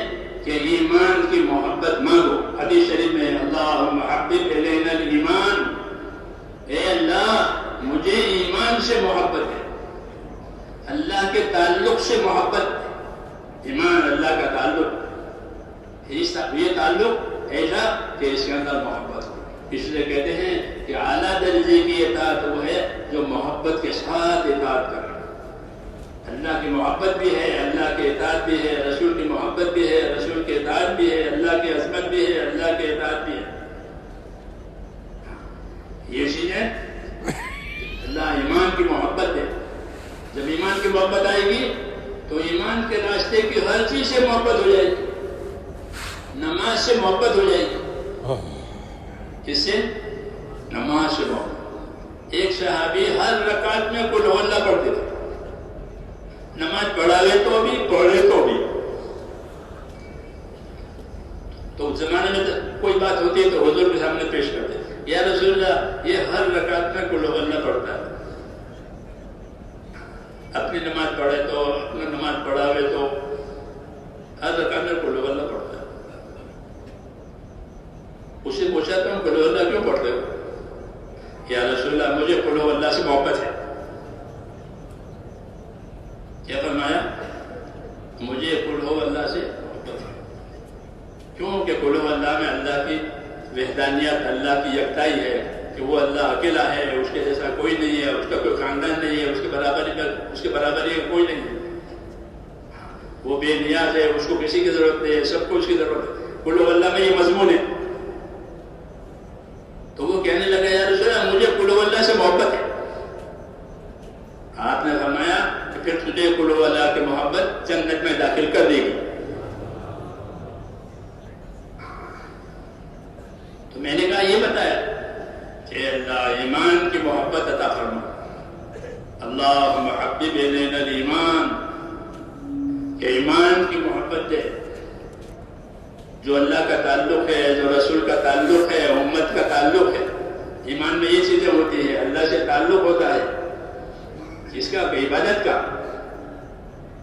Speaker 1: کہ ایمان کی محبت مانگو. حدیث شریف میں اللہم حبب الینا الایمان، اے اللہ مجھے ایمان سے محبت ہے، اللہ کے تعلق سے محبت ہے. ایمان اللہ کا تعلق، یہ تعلق ایسا کہ اس کے اندر محبت ہو. اس لیے کہتے ہیں کہ اعلیٰ درجے کی اطاعت وہ ہے جو محبت کے ساتھ اطاعت کرے. اللہ کی محبت بھی ہے، اللہ کے اطاعت بھی ہے، رسول کی محبت بھی ہے، رسول کے اطاعت بھی ہے، اللہ کی عظمت بھی ہے، اللہ کے اطاعت بھی ہے. یہ چیزیں اللہ ایمان کی محبت ہے. جب ایمان کی محبت آئے گی تو ایمان کے راستے کی ہر چیز سے محبت ہو جائے گی. نماز سے محبت ہو جائے گی. کس سے؟ نماز سے محبت. ایک صحابی ہر رکعت میں قل ہو اللہ پڑھتے تھے. نماز پڑھاوے تو بھی، پڑھے تو بھی. تو اس زمانے میں کوئی بات ہوتی ہے تو حضور کے سامنے پیش کرتے، یا رسول اللہ یہ ہر رکعت میں قل ہو اللہ پڑھتا ہے. اپنی نماز پڑھے تو، اپنا نماز پڑھاوے تو ہر رکعت میں قل ہو اللہ پڑھتا ہے. اسے پوچھا تم قل ہو اللہ کیوں پڑھتے؟ کیا فرمایا؟ مجھے قل ہو اللہ سے محبت ہے. کیوں کہ قل ہو اللہ میں اللہ کی وحدانیت، اللہ کی یکتائی ہے کہ وہ اللہ اکیلا ہے، اس کے جیسا کوئی نہیں ہے، اس کا کوئی خاندان نہیں ہے، اس کے برابری کوئی نہیں ہے. وہ بے نیاز ہے، اس کو کسی کی ضرورت نہیں ہے، سب کو اس کی ضرورت ہے. قل ہو اللہ میں یہ مضمون ہے. تو وہ کہنے لگا یا رسول اللہ مجھے قل ہو اللہ سے محبت ہے. آپ نے فرمایا کہ پھر تجھے قل ہو اللہ کی محبت جنت میں داخل کر دے گی. تو میں نے کہا یہ بتایا کہ اللہ ایمان کی محبت عطا فرما. اللہم حبب الینا الایمان، کہ ایمان کی محبت دے. جو اللہ کا تعلق ہے، جو رسول کا تعلق ہے، امت کا تعلق ہے، ایمان میں یہ چیزیں ہوتی ہیں. اللہ سے تعلق ہوتا ہے کس کا؟ کہ عبادت کا.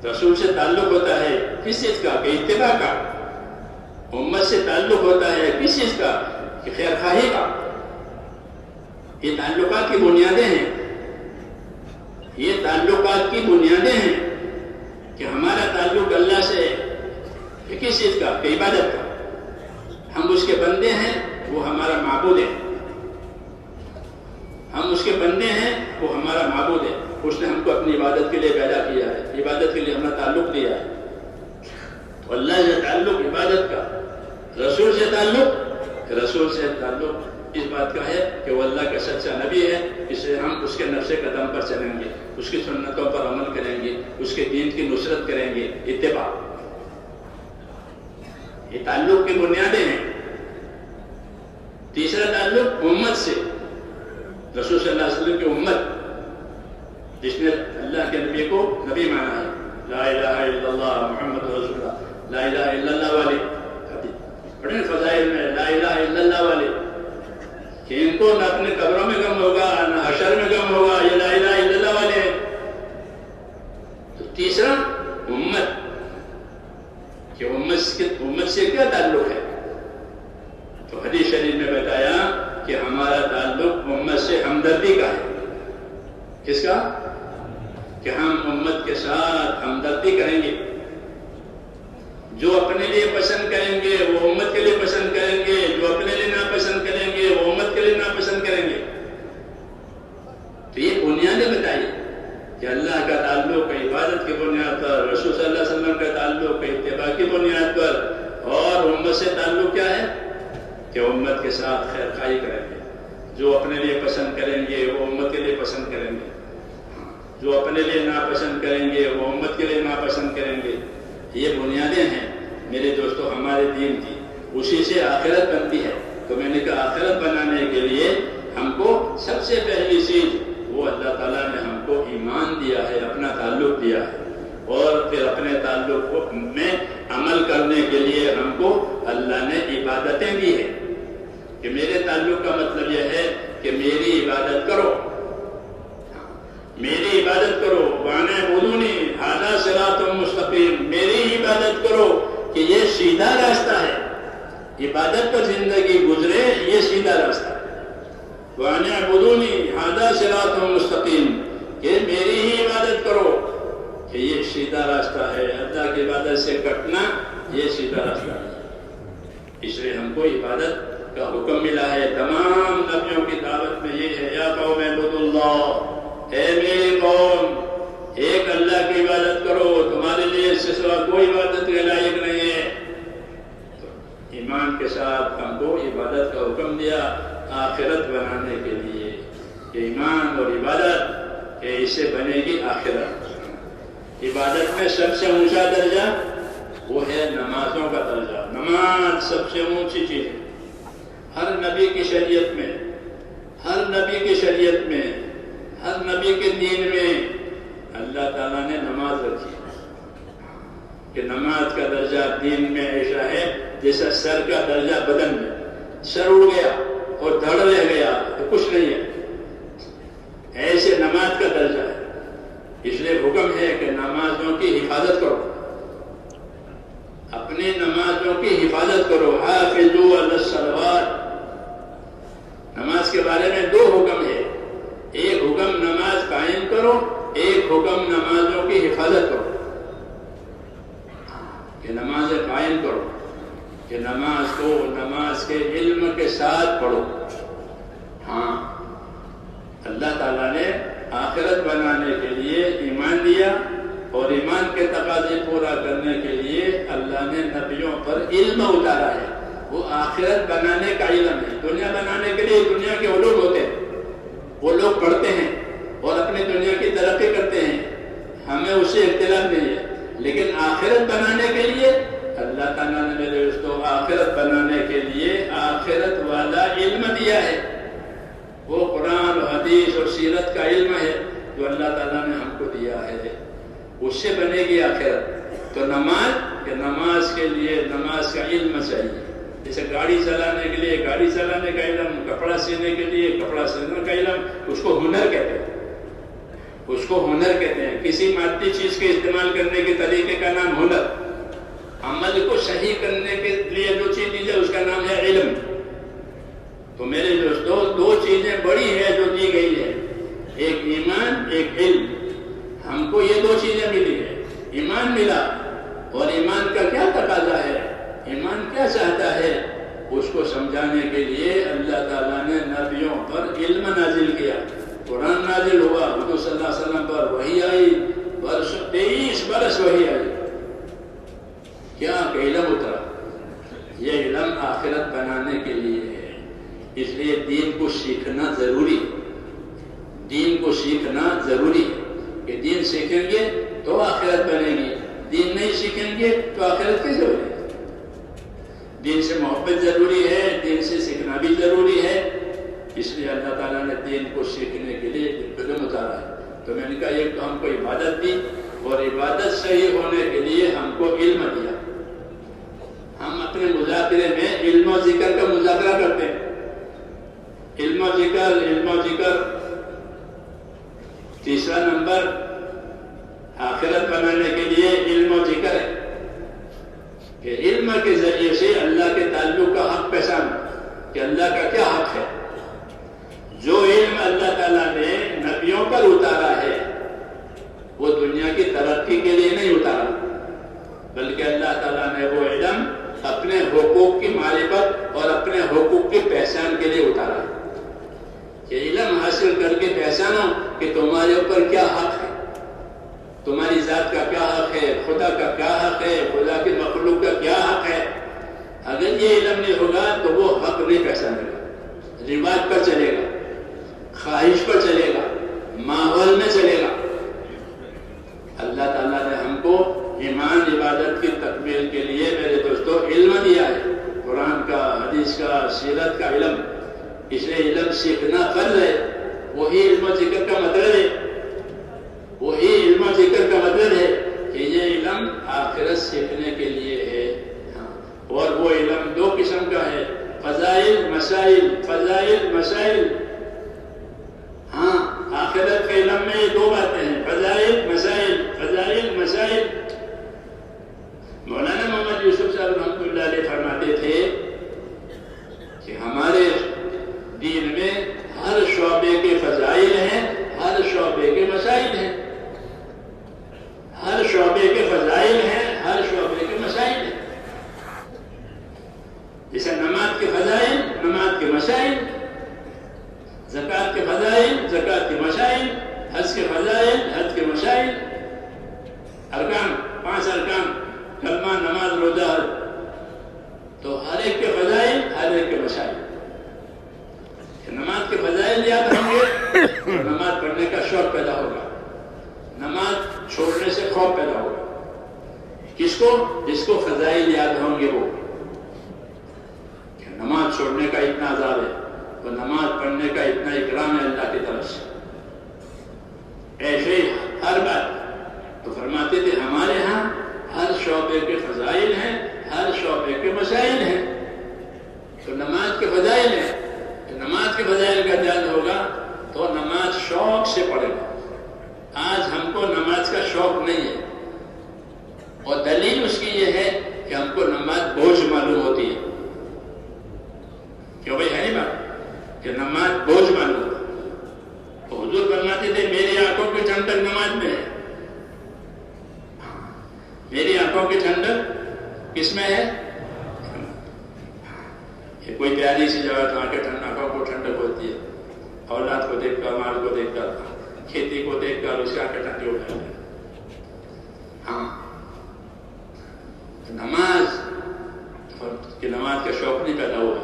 Speaker 1: رسول سے تعلق ہوتا ہے کس چیز کا؟ کہ اتباع کا. امت سے تعلق ہوتا ہے کس چیز کا؟ کہ خیر خواہی کا. یہ تعلقات کی بنیادیں ہیں. یہ تعلقات کی بنیادیں ہیں کہ ہمارا تعلق اللہ سے کس چیز کا؟ کہ عبادت کا. ہم اس کے بندے ہیں، وہ ہمارا معبود ہے. ہم اس کے بندے ہیں، وہ ہمارا معبود ہے. اس نے ہم کو اپنی عبادت کے لیے پیدا کیا ہے، عبادت کے لیے ہمیں تعلق دیا ہے. تو اللہ سے تعلق عبادت کا، رسول سے تعلق، رسول سے تعلق اس بات کا ہے کہ وہ اللہ کا سچا نبی ہے، اس لیے ہم اس کے نقش قدم پر چلیں گے، اس کی سنتوں پر عمل کریں گے، اس کے دین کی نصرت کریں گے. اتباع، یہ تعلق کی بنیادیں ہیں. تیسرا تعلق امت سے. رسول صلی اللہ علیہ وسلم کی امت جس نے اللہ کے نبی کو نبی مانا ہے. لا الہ الا اللہ محمد رسول اللہ. لا الہ الا اللہ والے بڑے فضائل میں لا الہ الا اللہ والے کہ ان کو نہ اپنے قبروں میں غم ہوگا نہ حشر میں غم ہوگا. یہ لا الہ الا اللہ والے ہیں. تو تیسرا امت، کہ امت سے کیا تعلق ہے؟ تو حدیث شریف میں بتایا کہ ہمارا تعلق امت سے ہمدردی کا ہے. کس کا؟ کہ ہم امت کے ساتھ ہمدردی کریں گے. جو اپنے لیے پسند کریں گے وہ امت کے لیے پسند کریں گے، جو اپنے لیے ناپسند کریں گے وہ امت کے لیے ناپسند کریں گے. تو یہ بنیادیں بتائیے کہ اللہ کا تعلق عبادت کی بنیاد پر، رسول صلی اللہ علیہ وسلم کا تعلق اتباع کی بنیاد پر، اور امت سے تعلق کیا ہے؟ کہ امت کے ساتھ خیر خواہی کریں گے. جو اپنے لیے پسند کریں گے وہ امت کے لیے پسند کریں گے، جو اپنے لیے ناپسند کریں گے وہ امت کے لیے ناپسند کریں گے. یہ بنیادیں ہیں میرے دوستو ہمارے دین کی. اسی سے آخرت بنتی ہے. تو میں نے کہا آخرت بنانے کے لیے ہم کو سب سے پہلی چیز وہ اللہ تعالیٰ نے ہم کو ایمان دیا ہے، اپنا تعلق دیا ہے. اور پھر اپنے تعلق میں عمل کرنے کے لیے ہم کو اللہ نے عبادتیں دی ہیں. کہ میرے تعلق کا مطلب یہ ہے کہ میری عبادت کرو، میری عبادت کرو. وَاعْبُدُونِي هَذَا صِرَاطٌ مُسْتَقِيمٌ. میری عبادت کرو کہ یہ سیدھا راستہ ہے. عبادت پر زندگی گزرے یہ سیدھا راستہ ہے. وَاعْبُدُونِي هَذَا صِرَاطٌ مُسْتَقِيمٌ. کہ میری ہی عبادت کرو کہ یہ سیدھا راستہ ہے. اللہ کی عبادت سے کٹنا یہ سیدھا راستہ ہے. اس لیے ہم کو عبادت کا حکم ملا ہے. تمام نبیوں کی دعوت میں یہ ہے یا قوم اعبدوا اللہ، اے میری قوم ایک اللہ کی عبادت کرو، تمہارے لیے اس سے سوا کوئی عبادت کے لائق نہیں ہے. ایمان کے ساتھ ہم کو عبادت کا حکم دیا آخرت بنانے کے لیے. کہ ایمان اور عبادت کہ اس سے بنے گی آخرت. عبادت میں سب سے اونچا درجہ وہ ہے نمازوں کا درجہ. نماز سب سے اونچی چیز ہے. ہر نبی کی شریعت میں، ہر نبی کی شریعت میں، ہر نبی کے دین میں اللہ تعالیٰ نے نماز رکھی کہ نماز کا درجہ دین میں ایسا ہے جیسا سر کا درجہ بدن میں. سر اڑ گیا اور دھڑ رہ گیا تو کچھ نہیں ہے، ایسے نماز کا درجہ ہے. اس لیے حکم ہے کہ نمازوں کی حفاظت کرو، اپنی نمازوں کی حفاظت کرو. حافظوا علی الصلوات. نماز کے بارے میں دو حکم ہے. ایک حکم نماز قائم کرو، ایک حکم نمازوں کی حفاظت کرو کہ نماز قائم کرو، کہ نماز کو نماز کے علم کے ساتھ پڑھو۔ ہاں، اللہ تعالیٰ نے آخرت بنانے کے لیے ایمان دیا، اور ایمان کے تقاضے پورا کرنے کے لیے اللہ نے نبیوں پر علم اتارا ہے۔ وہ آخرت بنانے کا علم ہے۔ دنیا بنانے کے لیے دنیا کے علوم ہوتے ہیں، وہ لوگ پڑھتے ہیں اور اپنی دنیا کی ترقی کرتے ہیں، ہمیں اس سے اختلاف نہیں ہے، لیکن آخرت بنانے کے لیے اللہ تعالیٰ نے میرے دوستوں آخرت بنانے کے لیے آخرت والا علم دیا ہے۔ وہ قرآن و حدیث اور سیرت کا علم ہے جو اللہ تعالیٰ نے ہم کو دیا ہے، اس سے بنے گی آخرت۔ تو نماز کے لیے نماز کا علم چاہیے، جیسے گاڑی چلانے کے لیے گاڑی چلانے کا علم، کپڑا سینے کے لیے کپڑا سینے کا علم، اس کو ہنر کہتے ہیں، اس کو ہنر کہتے ہیں۔ کسی مادی چیز کے استعمال کرنے کے طریقے کا نام ہنر، عمل کو صحیح کرنے کے لیے جو چیز دی جائے اس کا نام ہے علم۔ تو میرے دوستو دو چیزیں بڑی ہیں جو دی گئی ہے، ایک ایمان ایک علم۔ ہم کو یہ دو چیزیں ملی ہیں، ایمان ملا، اور ایمان کا کیا تقاضا ہے، ایمان کیا چاہتا ہے، اس کو سمجھانے کے لیے اللہ تعالیٰ نے نبیوں پر علم نازل کیا۔ قرآن نازل ہوا، حضور صلی اللہ علیہ وسلم پر وحی آئی، 23 برس وحی آئی، کیا کہ علم اترا۔ یہ علم آخرت بنانے کے لیے ہے، اس لیے دین کو سیکھنا ضروری، دین کو سیکھنا ضروری ہے کہ دین سیکھیں گے تو آخرت بنے گی، دین نہیں سیکھیں گے تو آخرت کیسے بنے گی؟ دین سے محبت ضروری ہے، دین سے سیکھنا بھی ضروری ہے، اس لیے اللہ تعالیٰ نے دین کو سیکھنے کے لیے علم اتارا ہے۔ تو میں نے کہا ایک تو ہم کو عبادت دی، اور عبادت صحیح ہونے کے لیے ہم کو علم دیا۔ ہم اپنے مذاکرے میں علم و ذکر کا مذاکرہ کرتے ہیں، علم و ذکر۔ تیسرا نمبر آخرت بنانے کے لیے علم و ذکر ہے کہ علم کے ذریعے سے اللہ کے تعلق کا حق پہچان، کہ اللہ کا کیا حق ہے۔ جو علم اللہ تعالیٰ نے نبیوں پر اتارا ہے وہ دنیا کی ترقی کے لیے نہیں اتارا، بلکہ اللہ تعالیٰ نے وہ علم اپنے حقوق کی معرفت اور اپنے حقوق کی پہچان کے لیے اتارا ہے۔ یہ علم حاصل کر کے پہچانو کہ تمہارے اوپر کیا حق ہے، تمہاری ذات کا کیا حق ہے، خدا کا کیا حق ہے، خدا کی مخلوق کا کیا حق ہے۔ اگر یہ علم نہیں ہوگا تو وہ حق نہیں پہچانے گا، رواج پر چلے گا، خواہش پر چلے گا، ماحول میں چلے گا۔ اللہ تعالیٰ نے ہم کو ایمان عبادت کی تکمیل کے لیے میرے دوستو علم دیا ہے، قرآن کا، حدیث کا، سیرت کا علم۔ اس لیے علم سیکھنا فرض ہے، وہی علم و ذکر کا مطلب ہے، وہی علم و ذکر کا مطلب ہے کہ یہ علم آخرت سیکھنے کے لیے ہے۔ اور وہ علم دو قسم کا ہے، فضائل مسائل، فضائل مسائل۔ ہاں، آخرت کے علم میں یہ دو باتیں ہیں، فضائل مسائل، فضائل مسائل۔ مولانا محمد یوسف صاحب رحمۃ اللہ علیہ فرماتے تھے کہ ہمارے دین میں ہر شعبے کے فضائل ہیں، ہر شعبے کے مسائل ہیں، ہر شعبے کے فضائل ہیں، ہر شعبے کے مسائل ہیں۔ جیسے نماز کے فضائل، نماز کے مسائل، زکوٰۃ کے فضائل، زکوٰۃ کے مسائل، حج کے فضائل، حج کے مسائل، ارکان، 5 ارکان، کلمہ، نماز، روزہ، تو ہر ایک کے فضائل، ہر ایک کے مسائل۔ نماز کے فضائل یاد ہوں گے تو نماز پڑھنے کا شوق پیدا ہوگا، نماز چھوڑنے سے خوف پیدا ہوگا۔ کس کو؟ جس کو فضائل یاد ہوں گے وہ، کہ نماز چھوڑنے کا اتنا عذاب ہے تو نماز پڑھنے کا اتنا اکرام ہے اللہ کی طرف سے۔ ایسے ہی ہر بات تو فرماتے تھے ہمارے ہاں ہر شعبے کے فضائل ہیں، ہر شعبے کے مسائل ہیں۔ تو نماز کے فضائل ہیں، نماز کے فضائل کا جان ہوگا تو نماز شوق سے پڑھے گا۔ آج ہم کو نماز کا شوق نہیں ہے، اور دلیل اس کی یہ ہے کہ ہم کو نماز بوجھ معلوم ہوتی ہے۔ کیوں بھائی، ہے نہیں بات کہ نماز بوجھ معلوم ہوتا؟ تو حضور فرماتے تھے میری آنکھوں کی ٹھنڈک نماز میں ہے، میری آنکھوں کی ٹھنڈک کس میں ہے؟ یہ کوئی پیاری سی جگہ تو آنکھوں کو ٹھنڈک ہوتی ہے. اولاد کو دیکھ کر، مال کو دیکھ کر، کھیتی کو دیکھ کر اس کی آنکھیں ٹھنڈی ہو جاتی ہیں. ہاں، نماز کہ نماز کا شوق نہیں پیدا ہوا.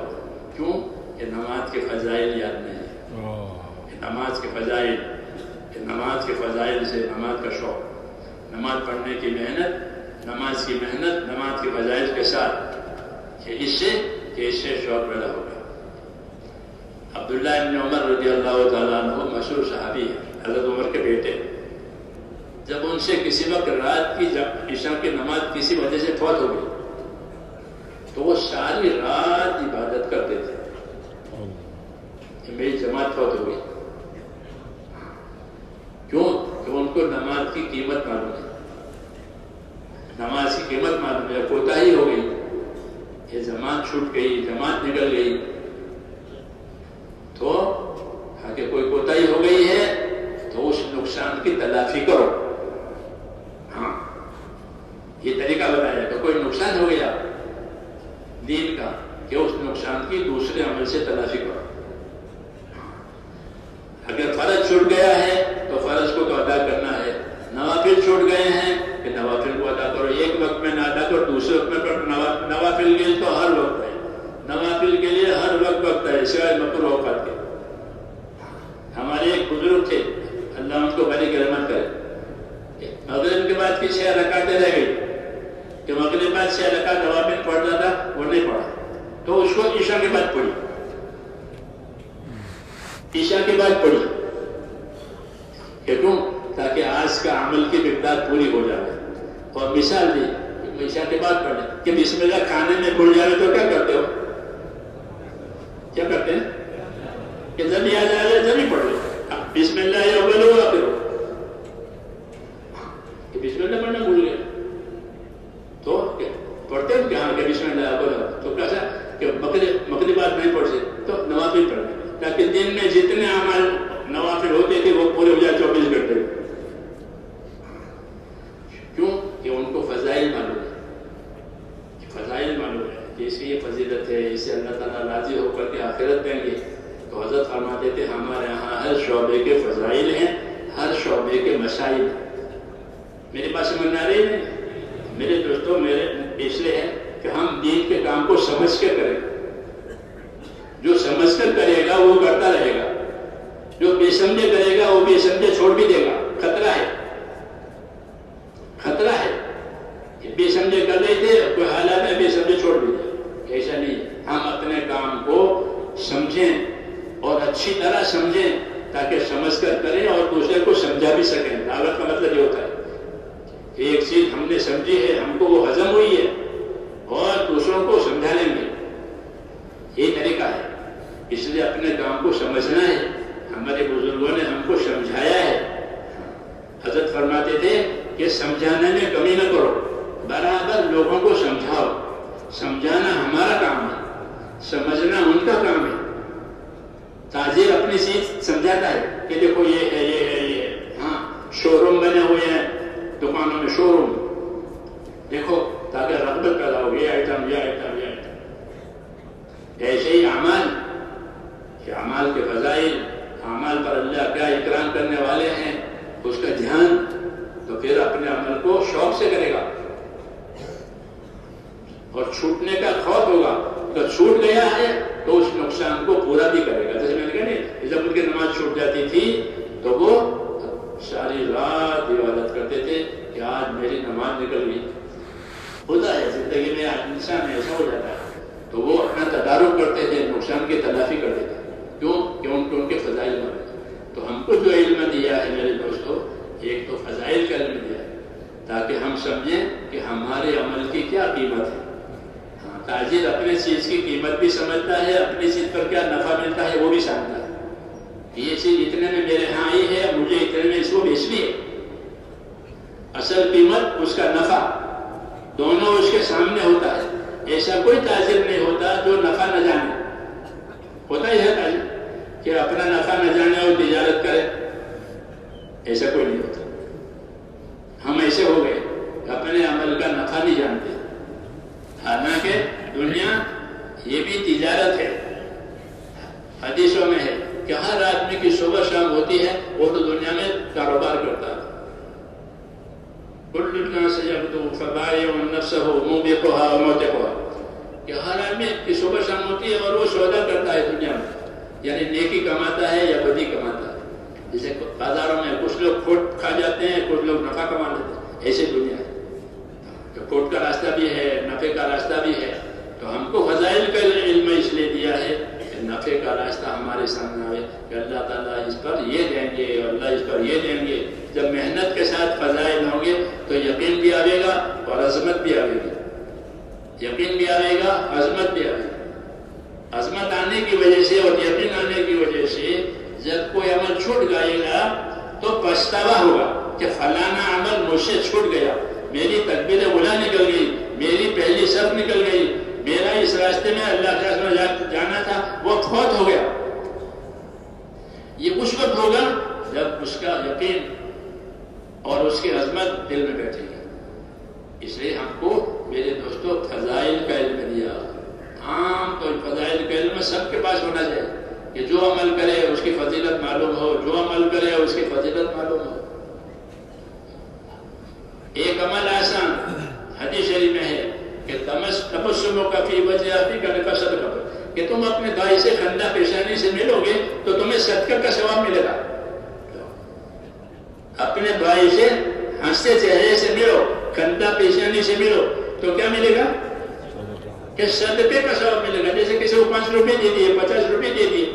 Speaker 1: کیوں؟ کہ نماز کے فضائل یاد نہیں ہے. نماز کے فضائل، کہ نماز کے فضائل سے نماز کا شوق، نماز پڑھنے کی محنت، نماز کی محنت نماز کے فضائل کے ساتھ، کہ اس سے شوق پیدا ہوگا. عبداللہ ابن عمر رضی اللہ تعالیٰ عنہ مشہور صحابی ہے، حضرت عمر کے بیٹے. جب ان سے کسی وقت رات کی عشاء کی نماز کسی وجہ سے فوت ہو گئی تو وہ ساری رات عبادت کرتے تھے کہ میری جماعت فوت ہو گئی. کیوں؟ کہ ان کو نماز کی قیمت معلوم ہے. نماز کی قیمت معلوم ہے. کوتاہی ہو گئی، یہ جماعت چھوٹ گئی، جماعت نکل گئی، تو اگر کوئی کوتاہی ہو گئی ہے تو اس نقصان کی تلافی کرو. ہاں، یہ طریقہ بتایا کہ کوئی نقصان ہو گیا دین کا، کہ اس نقصان کی دوسرے عمل سے تلافی کرو. اگر فرض چھوٹ گیا ہے تو فرض کو تو ادا کرنا ہے. نوافل چھوٹ گئے ہیں کہ نوافل کو ادا کرو. ایک وقت میں نہ ادا کرو، دوسرے وقت میں پڑھو. نوافل کے لیے تو ہر وقت ہے، نوافل کے لیے ہر وقت ہے، سوائے مکروہ اوقات کے. ہمارے ایک بزرگ تھے، اللہ ان کو بڑی رحمت کرے، مغرب کے بعد کی 6 رکعتیں رہ گئی کہ مغرب کے بعد 6 رکعت نوافل پڑھتا تھا، وہ نہیں پڑھا تو اس کو عشاء کے بعد پڑھی. عشاء کے بعد پڑھی کیوں؟ تاکہ آج کا عمل کی مقدار پوری ہو جائے. اور مثال دی عشاء کے بعد پڑھنے کہ بسم اللہ کھانے میں بھول جائے تو کیا کرتے ہو؟ کیا کرتے ہیں کہ جب یاد آ جائے جب ہی پڑھ لو. بسم اللہ یہ اول ہوا پھر کہ بسم اللہ پڑھنا بھول گئے تو پڑھتے ہو کہ ہاں کہ بسم اللہ اول ہوا تو کیسا کہ مغربات نہیں پڑھ سکتے تو نوافل پڑھنے تاکہ دن میں جتنے اعمال نوافل ہوتے تھے وہ پورے ہو جائے 24 گھنٹے. کیوں؟ کہ ان کو فضائل معلوم ہے. فضائل معلوم ہے کہ اس کی یہ فضیلت ہے، اسے اللہ تعالیٰ راضی ہو کر کے آخرت دیں گے. تو حضرت فرماتے تھے ہمارے یہاں ہر شعبے کے فضائل ہیں، ہر شعبے کے مسائل ہیں. میرے پاس سمجھ آ رہی ہے میرے دوستوں؟ میرے اس لیے ہے کہ ہم دین کے کام کو سمجھ کے کریں. جو سمجھ کر کرے گا وہ کرتا رہے گا، جو بے سمجھے کرے گا وہ بے سمجھے چھوڑ بھی دے گا. خطرہ ہے، خطرہ ہے. بے سمجھے کر رہے تھے، کوئی حالات میں بے سمجھے چھوڑ بھی دے. ایسا نہیں، ہم اپنے کام کو سمجھیں اور اچھی طرح سمجھیں تاکہ سمجھ کر کریں اور دوسرے کو سمجھا بھی سکیں. دعوت کا مطلب یہ ہوتا ہے کہ ایک چیز ہم نے سمجھی ہے، ہم کو وہ ہضم ہوئی ہے اور دوسروں کو سمجھا لیں گے. یہ طریقہ ہے. اس لیے اپنے کام کو سمجھنا ہے. ہمارے بزرگوں نے ہم کو سمجھایا ہے. حضرت فرماتے تھے کہ سمجھانے میں کمی نہ کرو، برابر لوگوں کو سمجھاؤ. سمجھانا ہمارا کام ہے، سمجھنا ان کا کام ہے. تاجر اپنی چیز سمجھاتا ہے کہ دیکھو یہ ہے، یہ ہے، یہ ہے. ہاں، شو روم بنے ہوئے ہیں دکانوں میں، شو روم دیکھو تاکہ رغبت پیدا ہو. یہ آئٹم، یہ آئٹم، یہ آئٹم. ایسے ہی اعمال کہ اعمال کے فضائل، اعمال پر اللہ کیا اکرام کرنے والے ہیں اس کا دھیان، تو پھر اپنے عمل کو شوق سے کرے گا. اور چھوٹنے کا خوف ہوگا، اگر چھوٹ گیا ہے تو اس نقصان کو پورا بھی کرے گا. جیسے میں نے کہا نہیں، جب ان کی نماز چھوٹ جاتی تھی تو وہ ساری رات عبادت کرتے تھے کہ آج میری نماز نکل گئی. ہوتا ہے زندگی میں، آج انسان ایسا ہو جاتا ہے تو وہ اپنا تدارک کرتے تھے، نقصان کی تلافی کرتے تھے. کیوں؟ کہ ان کے فضائل معلوم. تو ہم کو جو علم دیا ہے میرے دوستو، ایک تو فضائل کا علم دیا ہے تاکہ ہم سمجھیں کہ ہمارے عمل کی کیا قیمت ہے. ہاں، تاجر اپنے چیز کی قیمت بھی سمجھتا ہے، اپنی چیز پر کیا نفع ملتا ہے وہ بھی سمجھتا ہے. یہ چیز اتنے میں میرے ہاں آئی ہے، مجھے اتنے میں اس کو بیچنی ہے. اصل قیمت اس کا نفع دونوں اس کے سامنے ہوتا ہے. ایسا کوئی تاجر نہیں ہوتا جو نفع نہ جانے. ہوتا ہی ہے تاجر کہ اپنا نفع نہ جانے اور تجارت کرے، ایسا کوئی نہیں ہوتا. ہم ایسے ہو گئے اپنے عمل کا كل الناس يغدو فبائع نفسه موبقها وموتقها، کہ ہر آدمی کی صبح شام ہوتی ہے اور وہ سودا کرتا ہے دنیا میں، یعنی نیکی کماتا ہے یا بدی کماتا ہے. جیسے بازاروں میں کچھ لوگ کھوٹ کھا جاتے ہیں، کچھ لوگ نفع کما لیتے ہیں، ایسے دنیا ہے. تو کھوٹ کا راستہ بھی ہے، نفع کا راستہ بھی ہے. تو ہم کو فضائل کا علم اس لیے دیا ہے کہ نفع کا راستہ ہمارے سامنے آئے کہ اللہ تعالیٰ اس پر یہ دیں گے اور اللہ اس پر یہ دیں گے. جب محنت کے ساتھ فضائل ہوں گے تو یقین بھی آئے گا اور عظمت بھی آئے گی. یقین بھی آئے گا، عظمت بھی آئے گا. عظمت آنے کی وجہ سے اور یقین آنے کی وجہ سے جب کوئی عمل چھوٹ جائے گا تو پچھتاوا ہوگا کہ فلانا عمل مجھ سے چھوٹ گیا، میری تکبیر اولیٰ نکل گئی، میری پہلی صف نکل گئی، میرا اس راستے میں اللہ کے راستے جانا تھا وہ فوت ہو گیا. یہ اس وقت ہوگا جب اس کا یقین اور اس کی عظمت دل میں بیٹھے گی. اس لیے ہم کو میرے دوستوں فضائل کا علم دیا. عام تو فضائل کا علم سب کے پاس ہونا چاہیے کہ جو عمل کرے اس کی فضیلت معلوم ہو، جو عمل کرے اس کی فضیلت معلوم ہو. ایک عمل آسان حدیث شریف میں ہے کہ تبسموں کا فی وجہ اخیک کا صدقہ، کہ تم اپنے بھائی سے خندہ پیشانی سے ملو گے تو تمہیں صدقہ کا ثواب ملے گا. اپنے بھائی سے ہنستے چہرے سے ملو، خندہ پیشانی سے ملو تو کیا ملے گا؟ کہ صدقے کا ثواب ملے گا. جیسے کسی کو 5 روپے دے دیے، 50 روپے دے دیے،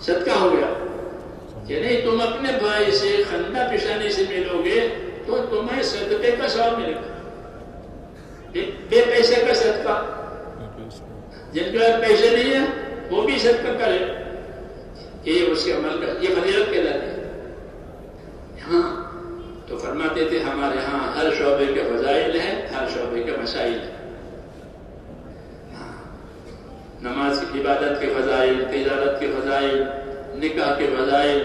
Speaker 1: صدقہ ہو گیا. کہ نہیں، تم اپنے بھائی سے خندہ پیشانی سے ملو گے تو تمہیں صدقے کا ثواب ملے گا. بے پیسے کا صدقہ، جن کے پاس پیسے نہیں ہے وہ بھی صدقہ کرے، یہ اس کے عمل کا یہ فضیلت کہلاتی ہے. ہاں تو فرماتے تھے ہمارے ہاں ہر شعبے کے فضائل ہیں، ہر شعبے کے مسائل ہیں. نماز کی عبادت کے فضائل، تجارت کے فضائل، نکاح کے فضائل،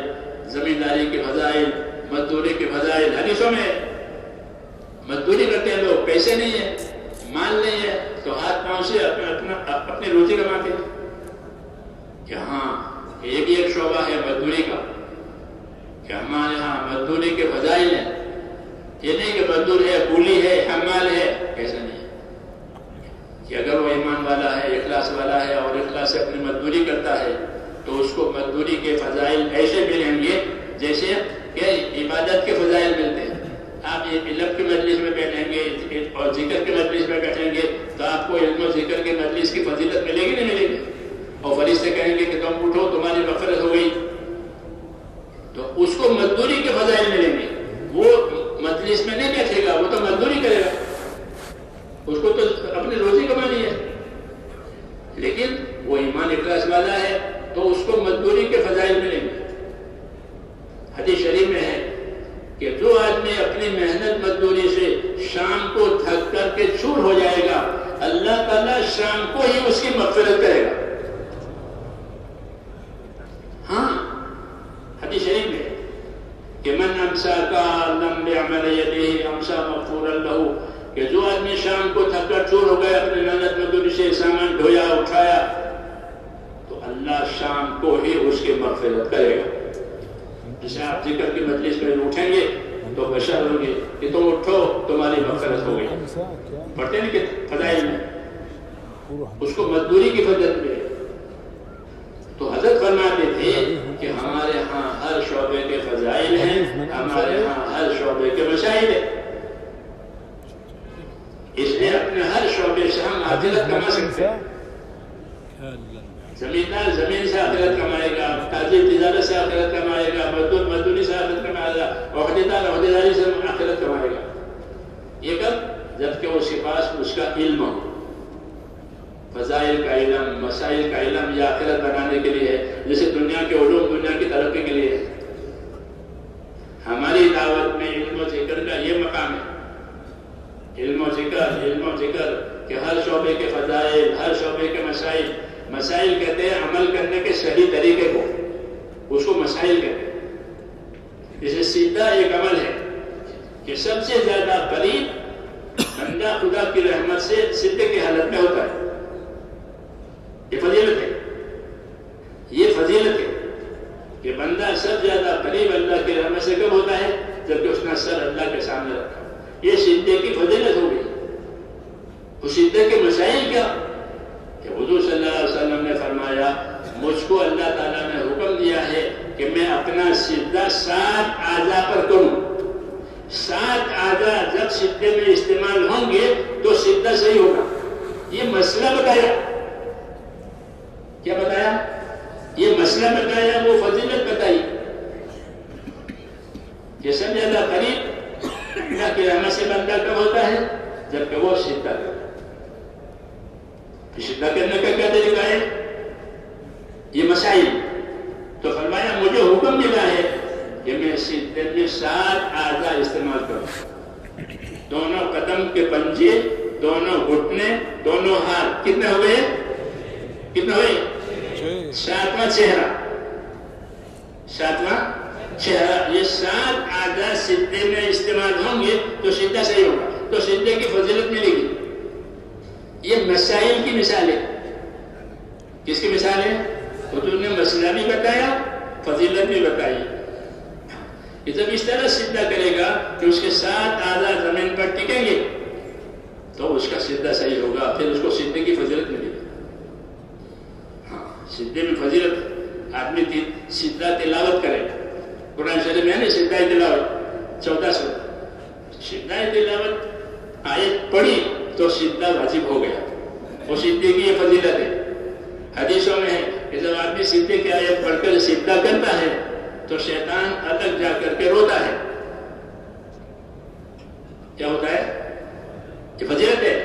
Speaker 1: زمینداری کے فضائل، مزدوری کے فضائل. حدیثوں میں مزدوری کرتے ہیں لوگ، پیسے نہیں ہے، مال نہیں ہے تو ہاتھ پاؤں سے اپنی روزی کماتے ہیں. کہ ہاں یہ بھی ایک شعبہ ہے مزدوری کا، کہ ہمارے ہاں مزدوری کے فضائل ہیں. یہ نہیں کہ مزدور ہے، کولی ہے، حمال ہے، ایسا نہیں ہے. کہ اگر وہ ایمان والا ہے، اخلاص والا ہے اور اخلاص سے اپنی مزدوری کرتا ہے تو اس کو مزدوری کے فضائل ایسے ملیں گے جیسے کہ عبادت کے فضائل ملتے ہیں. آپ علم کی مجلس میں بیٹھیں گے اور ذکر کے مجلس میں بیٹھیں گے تو آپ کو علم و ذکر کے مجلس کی فضیلت ملے گی نہیں ملے گی؟ اور فرشتے کہیں گے کہ تم اٹھو تمہاری مغفرت ہو گئی، تو اس کو مزدوری کے فضائل ملیں گے. وہ مجلس میں نہیں بیٹھے گا، وہ تو مزدوری کرے گا، اس کو تو اپنی روزی کمانی ہے. لیکن وہ ایمان اخلاص والا ہے تو اس کو مزدوری کے فضائل ملیں گے. حدیث شریف میں ہے کہ جو آدمی اپنی محنت مزدوری سے شام کو تھک کر کے چور ہو جائے گا، اللہ تعالیٰ شام کو ہی اس کی مغفرت کرے گا. ہاں حدیث شریف میں کہ من امسا کا لم بعمل یدیہ امسا مغفورا لہ، کہ جو آدمی شام کو تھک کر چور ہو گیا، اپنی محنت مزدوری سے سامان ڈھویا اٹھایا، تو اللہ شام کو ہی اس کی مغفرت کرے گا. جیسے آپ ذکر کی مجلس میں اٹھیں گے تو بشر ہوں گے کہ تم اٹھو تمہاری مغفرت ہو گئی. پڑھتے ہیں کہ فضائل میں اس کو مزدوری کی فضیلت ملے. تو حضرت فرماتے تھے کہ ہمارے ہاں ہر شعبے کے فضائل ہیں، ہمارے ہاں ہر شعبے کے مسائل ہیں. اس لیے اپنے ہر شعبے سے ہم آخرت کما سکتے ہیں. زمیندار زمین سے آخرت کمائے گا، تاجر تجارت سے آخرت کمائے گا، مزدور مزدوری سے آخرت کمائے گا، عہدیدار عہدیداری سے آخرت کمائے گا. یہ کب؟ جبکہ اس کے پاس اس کا علم ہو. فضائل کا علم، مسائل کا علم یہ آخرت بنانے کے لیے ہے. جیسے دنیا کے علوم دنیا کی ترقی کے لیے ہے. ہماری دعوت میں علم و ذکر کا یہ مقام ہے. علم و ذکر کہ ہر شعبے کے فضائل، ہر شعبے کے مسائل. مسائل کہتے ہیں عمل کرنے کے صحیح طریقے کو، اس کو مسائل کہتے ہیں. جیسے سیدھا ایک عمل ہے کہ سب سے زیادہ قریب بندہ خدا کی رحمت سے سیدھے کی حالت میں ہوتا ہے. یہ فضیلت ہے. یہ فضیلت ہے کہ بندہ سب زیادہ قریب اللہ کی رحمت سے کب ہوتا ہے؟ جبکہ اس نے سر اللہ کے سامنے رکھا. یہ سجدے کی فضیلت ہو گئی. اس سجدے کے مسائل کیا کہ حضور صلی اللہ علیہ وسلم نے فرمایا مجھ کو اللہ تعالیٰ نے حکم دیا ہے کہ میں اپنا سجدہ 7 اعضاء پر کروں. 7 اعضاء جب سجدے میں استعمال ہوں گے تو سجدہ صحیح ہوگا. یہ مسئلہ بتایا. کیا بتایا؟ یہ مسئلہ بتایا، وہ فضیلت بتائی کہ سب زیادہ قریب اللہ کی رحمت سے بندہ کب ہوتا ہے؟ جبکہ وہ سجدہ کرتا ہے. سجدہ کرنے کا کیا طریقہ ہے؟ یہ مسائل. تو فرمایا مجھے حکم ملا ہے کہ میں سجدے میں 7 اعضاء استعمال کروں. دونوں قدم کے پنجے، دونوں گھٹنے، دونوں ہاتھ. کتنے ہوئے؟ کتنے ہوئے؟ 7واں چہرہ. 7واں چہرہ. یہ 7 اعضاء سجدے میں استعمال ہوں گے تو سجدہ صحیح ہوگا، تو سجدے کی فضیلت ملے گی. یہ مسائل کی مثال ہے. کس کی مثال ہے؟ حضور نے مسئلہ بھی بتایا، فضیلت بھی بتائی. کہ جب اس طرح سجدہ کرے گا کہ اس کے 7 اعضاء زمین پر ٹکیں گے تو اس کا سجدہ صحیح ہوگا، پھر اس کو سجدے کی فضیلت ملے گی. ہاں، سجدے میں فضیلت. آدمی سجدہ تلاوت کرے. قرآن شریف میں ہے نا سجدہ تلاوت 14 سورہ. سجدہ تلاوت آیت پڑھی تو سجدہ واجب ہو گیا. وہ سجدے کی یہ فضیلت ہے. حدیثوں میں ہے کہ جب آدمی سجدے کی آیت پڑھ کر سجدہ کرتا ہے تو شیطان الگ جا کر کے روتا ہے. کیا ہوتا ہے؟ یہ فضیلت ہے.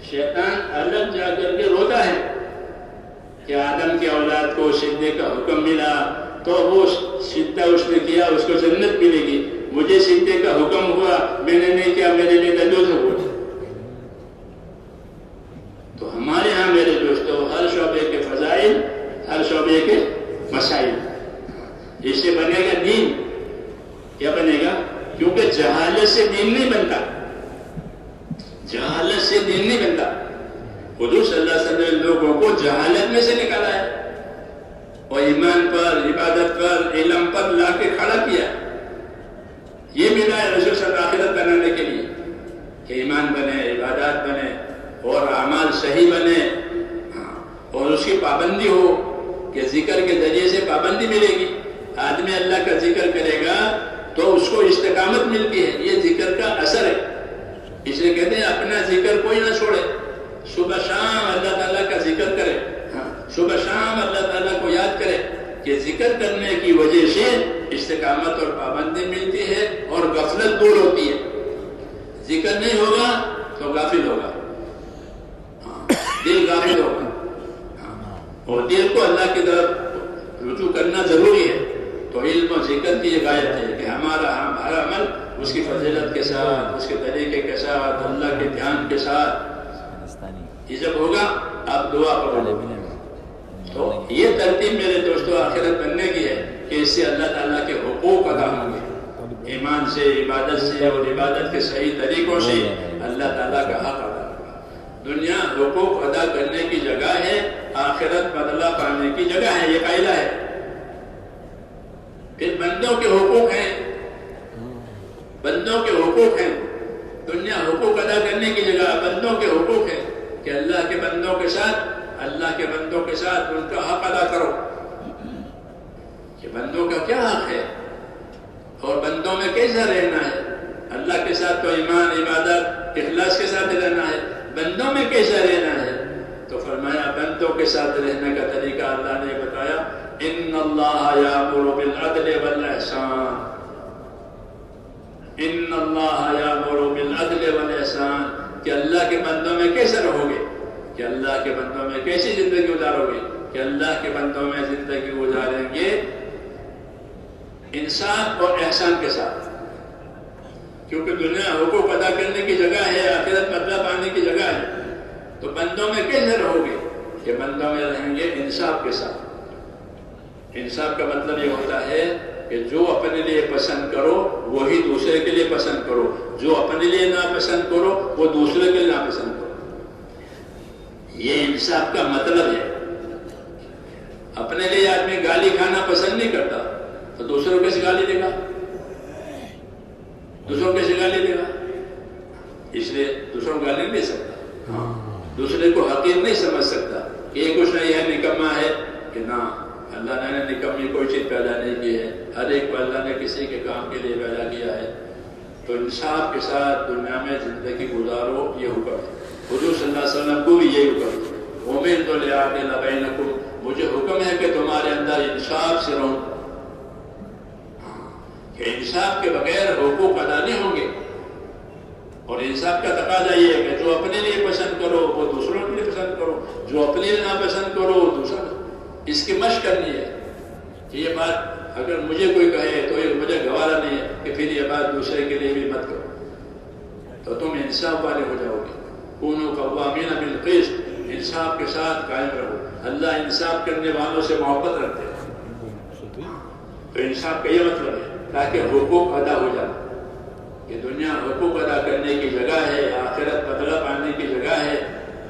Speaker 1: شیطان الگ جا کر کے روتا ہے کہ آدم کی اولاد کو سجدے کا حکم ملا تو وہ سجدہ اس نے کیا، اس کو جنت ملے گی. مجھے سجدے کا حکم ہوا، میں نے نہیں کیا، میرے لیے نجوز ہو. تو ہمارے ہاں میرے دوستوں ہر شعبے کے فضائل، ہر شعبے کے مسائل. اس سے بنے گا دین. کیا بنے گا؟ کیونکہ جہالت سے دین نہیں بنتا. جہالت سے دین نہیں بنتا. حضور صلی اللہ علیہ وسلم لوگوں کو جہالت میں سے نکالا ہے اور ایمان پر، عبادت پر، علم پر لا کے کھڑا کیا. یہ ملا ہے رسول صلی اللہ علیہ وسلم آخرت بنانے کے لیے کہ ایمان بنے، عبادات بنے اور اعمال صحیح بنے. اور اس کی پابندی ہو کہ ذکر کے ذریعے سے پابندی ملے گی. آدمی اللہ کا ذکر کرے گا تو اس کو استقامت ملتی ہے. یہ ذکر کا اثر ہے. اس لیے کہتے ہیں اپنا ذکر کوئی نہ چھوڑے. صبح شام اللہ تعالیٰ کا ذکر کرے. صبح شام اللہ تعالیٰ کو یاد کرے کہ ذکر کرنے کی وجہ سے استقامت اور پابندی ملتی ہے اور غفلت دور ہوتی ہے. ذکر نہیں ہوگا تو غافل ہوگا. دل غافل ہوگا. اور دل کو اللہ کی طرف رجوع کرنا ضروری ہے. تو علم و ذکر کی یہ غایت ہے کہ ہمارا عمل اس کی فضیلت کے ساتھ، اس کے طریقے کے ساتھ، اللہ کے دھیان کے ساتھ یہ جب ہوگا آپ دعا کرو. تو یہ ترتیب میرے دوستوں آخرت بننے کی ہے کہ اس سے اللہ تعالیٰ کے حقوق ادا ہوں گے. ایمان سے، عبادت سے اور عبادت کے صحیح طریقوں سے اللہ تعالیٰ کا حق ادا ہوگا. دنیا حقوق ادا کرنے کی جگہ ہے، آخرت بدلہ پانے کی جگہ ہے. یہ قاعدہ ہے. پھر بندوں کے حقوق ہیں. بندوں کے حقوق ہیں. دنیا حقوق ادا کرنے کی جگہ بندوں کے حقوق ہیں کہ اللہ کے بندوں کے ساتھ ان کا حق ادا کرو. کہ بندوں کا کیا حق ہے اور بندوں میں کیسا رہنا ہے. اللہ کے ساتھ تو ایمان، عبادت، اخلاص کے ساتھ رہنا ہے. بندوں میں کیسا رہنا ہے؟ تو فرمایا بندوں کے ساتھ رہنے کا طریقہ اللہ نے بتایا. ان اللہ یامر بالعدل والاحسان. ان اللہ یامر بالعدل والاحسان. کہ اللہ کے بندوں میں کیسے رہو گے، کہ اللہ کے بندوں میں کیسی زندگی گزارو گے، کہ اللہ کے بندوں میں زندگی گزاریں گے انصاف اور احسان کے ساتھ. کیونکہ دنیا حقوق ادا کرنے کی جگہ ہے، آخرت بدلہ پانے کی جگہ ہے. تو بندوں میں کیسے رہو گے؟ کہ بندوں میں رہیں گے انصاف کے ساتھ. انصاف کا مطلب یہ ہوتا ہے کہ جو اپنے لیے پسند کرو وہی دوسرے کے لیے پسند کرو. جو اپنے لیے ناپسند کرو وہ دوسرے کے لیے ناپسند کرو. یہ انصاف کا مطلب ہے. اپنے لیے آدمی گالی کھانا پسند نہیں کرتا تو دوسروں کو کیسے گالی دے گا؟ دوسروں کیسے گالی دے گا؟ اس لیے دوسروں کو گالی نہیں دے سکتا، دوسرے کو حقیر نہیں سمجھ سکتا کہ یہ کچھ نہیں ہے، نکما ہے، کہ نہ، اللہ نے نکمی کوئی چیز پیدا نہیں کی ہے، ہر ایک کو اللہ نے کسی کے کام کے لیے پیدا کیا ہے۔ تو انصاف کے ساتھ دنیا میں زندگی گزارو، یہ حکم ہے۔ حضور صلی اللہ علیہ وسلم کو بھی یہی حکم ہے، امرت لأعدل بینکم، مجھے حکم ہے کہ تمہارے اندر انصاف سے رہو، کہ انصاف کے بغیر حقوق ادا نہیں ہوں گے۔ اور انصاف کا تقاضا یہ ہے کہ جو اپنے لیے پسند کرو وہ دوسروں کے لیے پسند کرو، جو اپنے لیے ناپسند کرو وہ دوسرا۔ اس کی مشق کرنی ہے کہ یہ بات اگر مجھے کوئی کہے تو یہ مجھے گوارا نہیں ہے کہ پھر یہ بات دوسرے کے لیے بھی مت کرو، تو تم انصاف والے ہو جاؤ گے۔ کونوا قوامین بالقسط، انصاف کے ساتھ قائم رہو۔ اللہ انصاف کرنے والوں سے محبت رکھتے ہیں، تو انصاف کا یہ مطلب ہے تاکہ حقوق ادا ہو جائے، کہ دنیا حقوق ادا کرنے کی جگہ ہے، آخرت بدلہ پانے کی جگہ ہے،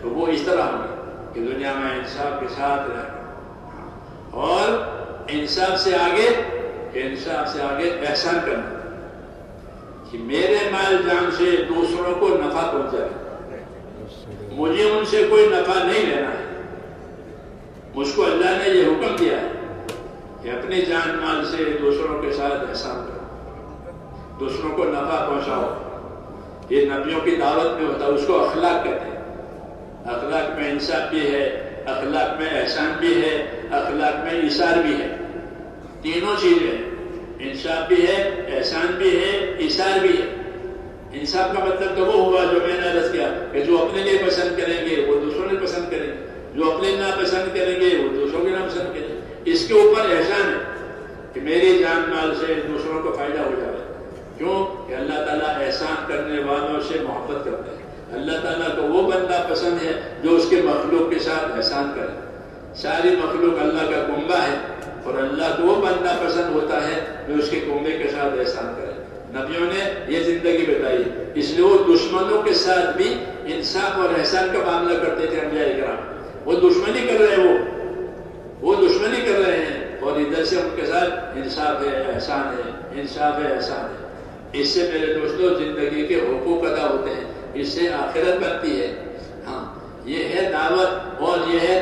Speaker 1: تو وہ اس طرح ہوگی کہ دنیا میں انصاف کے ساتھ رہے، اور انصاف سے آگے احسان کرنا، کہ میرے مال جان سے دوسروں کو نفع پہنچائے، مجھے ان سے کوئی نفع نہیں لینا ہے۔ مجھ کو اللہ نے یہ حکم دیا ہے کہ اپنی جان مال سے دوسروں کے ساتھ احسان کرو، دوسروں کو نفع پہنچاؤ۔ یہ نبیوں کی دعوت میں ہوتا ہے، اس کو اخلاق کہتے ہیں۔ اخلاق میں انصاف بھی ہے، اخلاق میں احسان بھی ہے، اخلاق میں ایثار بھی ہے، تینوں چیزیں، انصاف بھی ہے، احسان بھی ہے، ایثار بھی ہے۔ انصاف کا مطلب تو وہ ہوا جو میں نے عرض کیا کہ جو اپنے لیے پسند کریں گے وہ دوسروں نے پسند کریں گے، جو اپنے ناپسند کریں گے وہ دوسروں کے ناپسند کریں گے۔ اس کے اوپر احسان ہے کہ میری جان مال سے دوسروں کو فائدہ ہو جائے۔ کیوں؟ کہ اللہ تعالیٰ احسان کرنے والوں سے محبت کرتے ہیں۔ اللہ تعالیٰ کو وہ بندہ پسند ہے جو اس کے مخلوق کے ساتھ احسان کرے۔ ساری مخلوق اللہ کا کنبہ ہے، اور اللہ کو وہ بندہ پسند ہوتا ہے جو اس کے کنبے کے ساتھ احسان کرے۔ نبیوں نے یہ زندگی بتائی، اس لیے وہ دشمنوں کے ساتھ بھی انصاف اور احسان کا معاملہ کرتے تھے انبیاء کرام۔ وہ دشمنی کر رہے ہیں، وہ دشمنی کر رہے ہیں، اور ادھر سے ان کے ساتھ انصاف ہے، احسان ہے، انصاف ہے، احسان ہے۔ اس سے میرے دوستوں زندگی کے حقوق ادا ہوتے ہیں، اس سے آخرت بنتی ہے۔ ہاں، یہ ہے دعوت، اور یہ ہے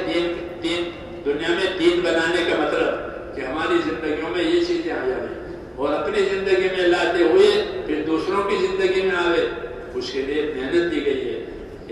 Speaker 1: دین دنیا میں دین بنانے کا مطلب، کہ ہماری زندگیوں میں یہ چیزیں آ جائیں، اور اپنی زندگی میں لاتے ہوئے پھر دوسروں کی زندگی میں آوے۔ اس کے لیے محنت دی گئی ہے،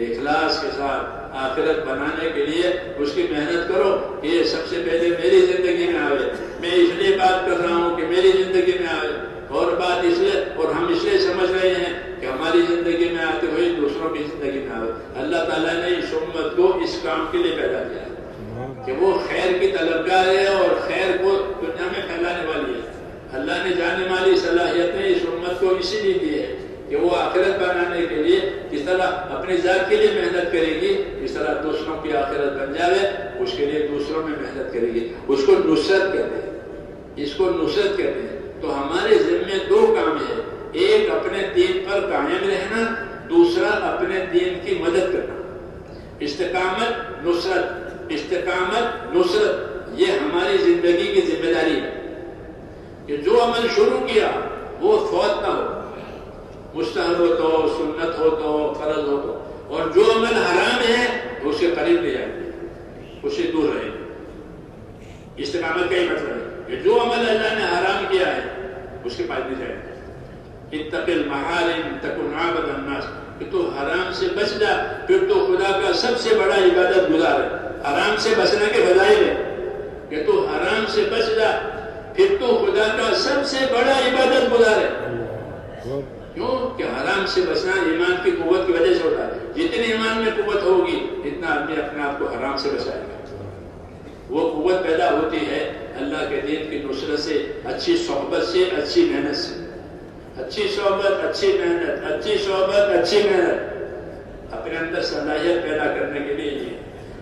Speaker 1: اخلاص کے ساتھ آخرت بنانے کے لیے اس کی محنت کرو کہ یہ سب سے پہلے میری زندگی میں آوے۔ میں اس لیے بات کر رہا ہوں کہ میری زندگی میں آوے، اور بات اس لیے، اور ہم اس لیے سمجھ رہے ہیں کہ ہماری زندگی میں آتے ہوئے دوسروں کی زندگی میں آوے۔ اللہ تعالیٰ نے اس امت کو اس کام کے لیے پیدا کیا ہے کہ وہ خیر کی طلبگار ہے، اور خیر کو دنیا میں پھیلانے والی ہے۔ اللہ نے جانے والی صلاحیتیں اس امت کو اسی لیے دی ہے کہ وہ آخرت بنانے کے لیے جس طرح اپنی ذات کے لیے محنت کرے گی، اس طرح دوسروں کی آخرت بن جائے، اس کے لیے دوسروں میں محنت کرے گی۔ اس کو نصرت کہتے ہیں، اس کو نصرت کہتے ہیں۔ تو ہمارے ذمے دو کام ہے، ایک اپنے دین پر قائم رہنا، دوسرا اپنے دین کی مدد کرنا۔ استقامت نصرت، استقامت نصرت، یہ ہماری زندگی کی ذمہ داری ہے کہ جو عمل شروع کیا وہ فوت نہ ہو، مستحب ہو تو، سنت ہو تو، فرض ہو تو، اور جو عمل حرام ہے اس کے قریب لے جائیں، اس سے دور رہیں۔ استقامت کا ہی مطلب ہے کہ جو عمل اللہ نے حرام کیا ہے اس کے پاس نہیں جائے۔ اتق المحارم تکن عابد الناس، کہ تو حرام سے بچ جا، پھر تو خدا کا سب سے بڑا عبادت گزار ہے۔ حرام سے بچنے کے فضائل ہے کہ تو حرام سے بچ جا، پھر تو خدا کا سب سے بڑا عبادت گزار ہے۔ کیوں کہ حرام سے بچنا ایمان کی قوت کی وجہ سے ہوتا ہے۔ جتنی ایمان میں قوت ہوگی اتنا آدمی اپنے آپ کو حرام سے بچائے گا۔ وہ قوت پیدا ہوتی ہے اللہ کے دین کی نصرت سے، اچھی صحبت سے، اچھی محنت سے۔ اچھی صحبت، اچھی محنت، اچھی صحبت، اچھی محنت، اپنے اندر صلاحیت پیدا کرنے کے لیے یہ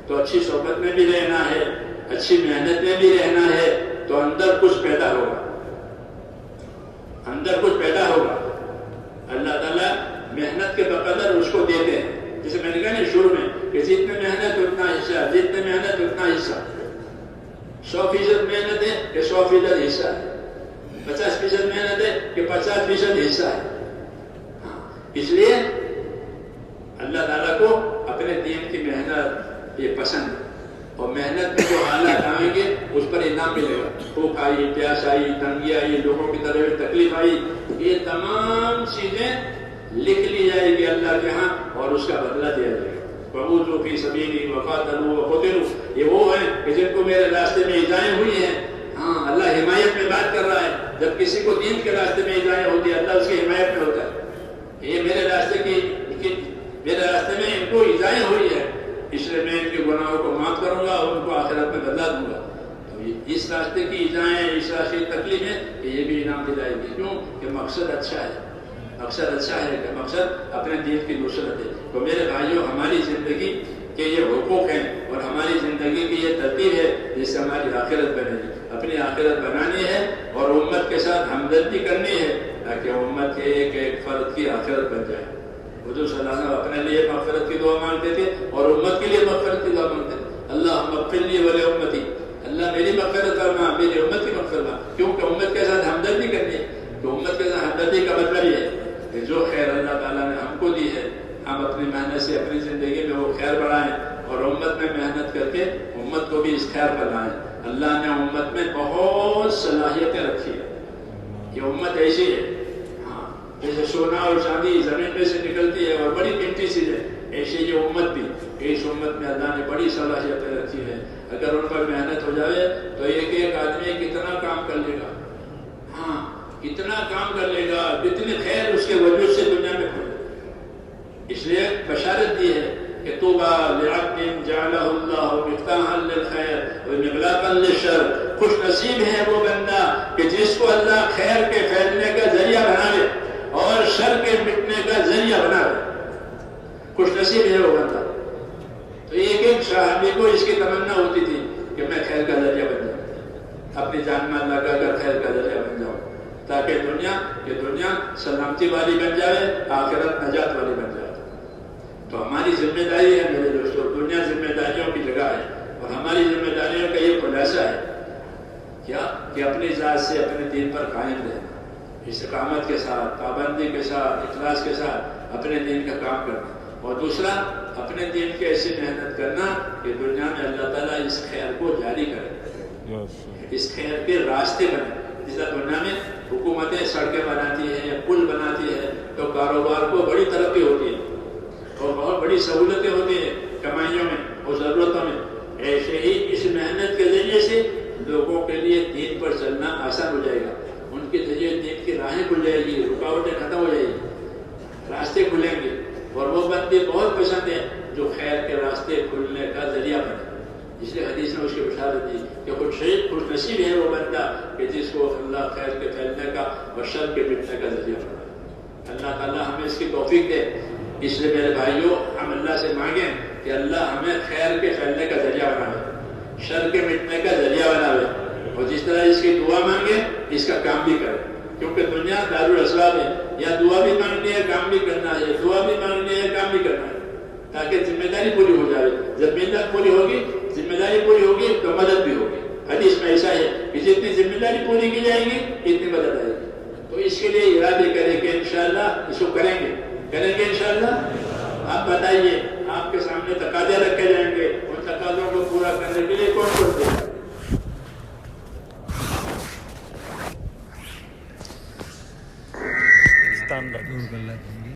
Speaker 1: تو اچھی صحبت میں بھی رہنا ہے، اچھی محنت میں بھی رہنا ہے، تو اندر کچھ پیدا ہوگا، اندر کچھ پیدا ہوگا۔ اللہ تعالیٰ محنت کے بقدر اس کو دیتے ہیں۔ جیسے میں نے کہا نا شروع میں کہ جتنے محنت اتنا حصہ، جتنے محنت اتنا حصہ۔ 100% محنت ہے کہ 100% حصہ ہے، 50% محنت ہے کہ 50% حصہ ہے۔ اس لیے اللہ تعالیٰ کو اپنے دین کی محنت یہ پسند ہے، اور محنت میں جو حالات آئیں گے اس پر انعام ملے گا. بھوک آئی، پیاس آئی، تنگی آئی، لوگوں کی طرف تکلیف آئی، یہ تمام چیزیں لکھ لی جائے گی اللہ کے ہاں اور اس کا بدلہ دیا جائے گا. وَأُوذُوا فِي سَبِيلِي وَقَاتَلُوا وَقُتِلُوا، یہ وہ ہیں کہ جن کو میرے راستے میں ایذائیں ہوئی ہیں. ہاں، اللہ حمایت میں بات کر رہا ہے. جب کسی کو دین کے راستے میں ایذائیں ہوتی ہے اللہ اس کی حمایت میں ہوتا ہے. یہ میرے راستے میں ان کو ایذائیں ہوئی ہے، اس لیے میں ان کے گناہوں کو معاف کروں گا اور ان کو آخرت میں بدلا دوں گا. تو اس راستے کی ایذائیں، اس راستے کی تکلیفیں، کہ یہ بھی انعام دلائے گی. کیوں کہ مقصد اچھا ہے، مقصد اچھا ہے کہ مقصد اپنے دین کی نصرت ہے. تو میرے بھائیوں، ہماری زندگی کے یہ حقوق ہیں اور ہماری زندگی کی یہ ترتیب ہے جس سے ہماری آخرت بنے گی. اپنی آخرت بنانی ہے اور امت کے ساتھ ہمدردی کرنی ہے تاکہ امت کے ایک ایک فرد کی آخرت بن جائے. حضور صلی اللہ علیہ وسلم اپنے لیے مغفرت کی دعا مانگتے تھے اور امت کے لیے مغفرت کی دعا مانگتے تھے. اللہم اغفر لی ولی امتی، اللہ میری مغفرت فرما، میری امت کی مغفرت فرما. کیونکہ امت کے ساتھ ہمدردی کرنی ہے. تو امت کے ساتھ ہمدردی کا مطلب یہ ہے کہ جو خیر اللہ تعالیٰ نے ہم کو دی ہے ہم اپنی محنت سے اپنی زندگی میں وہ خیر بڑھائیں اور امت میں محنت کر کے امت کو بھی اس خیر پر لائیں. اللہ نے امت میں بہت صلاحیتیں رکھی ہیں. یہ امت ایسی ہے، ہاں، جیسے سونا اور چاندی زمین میں سے نکلتی ہے اور بڑی قیمتی چیز ہے، ایسے یہ امت بھی. اس امت میں اللہ نے بڑی صلاحیتیں رکھی ہیں. اگر ان پر محنت ہو جائے تو ایک ایک آدمی کتنا کام کر لے گا. ہاں، کتنا کام کر لے گا، کتنی خیر اس کے وجود سے دنیا میں کھولے. اس لیے بشارت دی ہے کہ طوبیٰ لعبد جعلہ اللہ مفتاحا للخیر ومغلاقا للشر. خوش نصیب ہے وہ بندہ کہ جس کو اللہ خیر کے پھیلنے کا ذریعہ بنا لے اور شر کے مٹنے کا ذریعہ بنا لے. خوش نصیب ہے وہ بندہ. تو ایک ایک صحابی کو اس کی تمنا ہوتی تھی کہ میں خیر کا ذریعہ بن جاؤں، اپنی جان مال لگا کر خیر کا ذریعہ بن جاؤں تاکہ دنیا سلامتی والی بن جائے، آخرت نجات والی بن جائے. تو ہماری ذمہ داری ہے میرے دوستوں، دنیا ذمہ داریوں کی جگہ ہے اور ہماری ذمہ داریوں کا یہ خلاصہ ہے کیا کہ اپنی ذات سے اپنے دین پر قائم رہنا، استقامت کے ساتھ، پابندی کے ساتھ، اخلاص کے ساتھ اپنے دین کا کام کرنا. اور دوسرا اپنے دین کی ایسی محنت کرنا کہ دنیا میں اللہ تعالیٰ اس خیر کو جاری کرے، اس خیر کے راستے بنے. جس طرح دنیا میں حکومتیں سڑکیں بناتی ہیں، پل بناتی ہے تو کاروبار کو بڑی ترقی ہوتی ہے اور بہت بڑی سہولتیں ہوتی ہیں کمائیوں میں اور ضرورتوں میں. ایسے ہی اس محنت کے ذریعے سے لوگوں کے لیے دین پر چلنا آسان ہو جائے گا. ان کے ذریعے دین کی راہیں کھل جائے گی، رکاوٹیں ختم ہو جائے گی، راستے کھلیں گے. اور وہ بندے بہت پسند ہیں جو خیر کے راستے کھلنے کا ذریعہ بنے. اس لیے حدیث نے اس کی بشارت دی کہ خوش نصیب ہے وہ بندہ کہ جس کو اللہ خیر کے پھیلنے کا اور شر کے مٹنے کا ذریعہ بنا. اللہ تعالیٰ ہمیں اس کی توفیق دے. اس لیے میرے بھائیوں، ہم اللہ سے مانگیں کہ اللہ ہمیں خیر کے پھیلنے کا ذریعہ بناوے، شر کے مٹنے کا ذریعہ بناوے. اور جس طرح اس کی دعا مانگے اس کا کام بھی کرے. کیونکہ دنیا دارالاسباب ہے، یا دعا بھی مانگنی ہے کام بھی کرنا ہے، دعا بھی مانگنی ہے کام بھی کرنا ہے تاکہ ذمہ داری پوری ہو جائے. جب محنت پوری ہوگی، ذمہ داری پوری ہوگی تو مدد بھی ہوگی. حدیث میں ایسا ہے کہ جتنی ذمہ داری پوری کی جائے گی اتنی مدد آئے گی. تو اس کے لیے ارادے کریں کہ انشاءاللہ اس کو کریں گے انشاءاللہ. آپ بتائیے، آپ کے سامنے تقاضے رکھے جائیں گے، ان تقاضوں کو پورا کرنے کے لیے کون کون دے گا؟
Speaker 2: standard.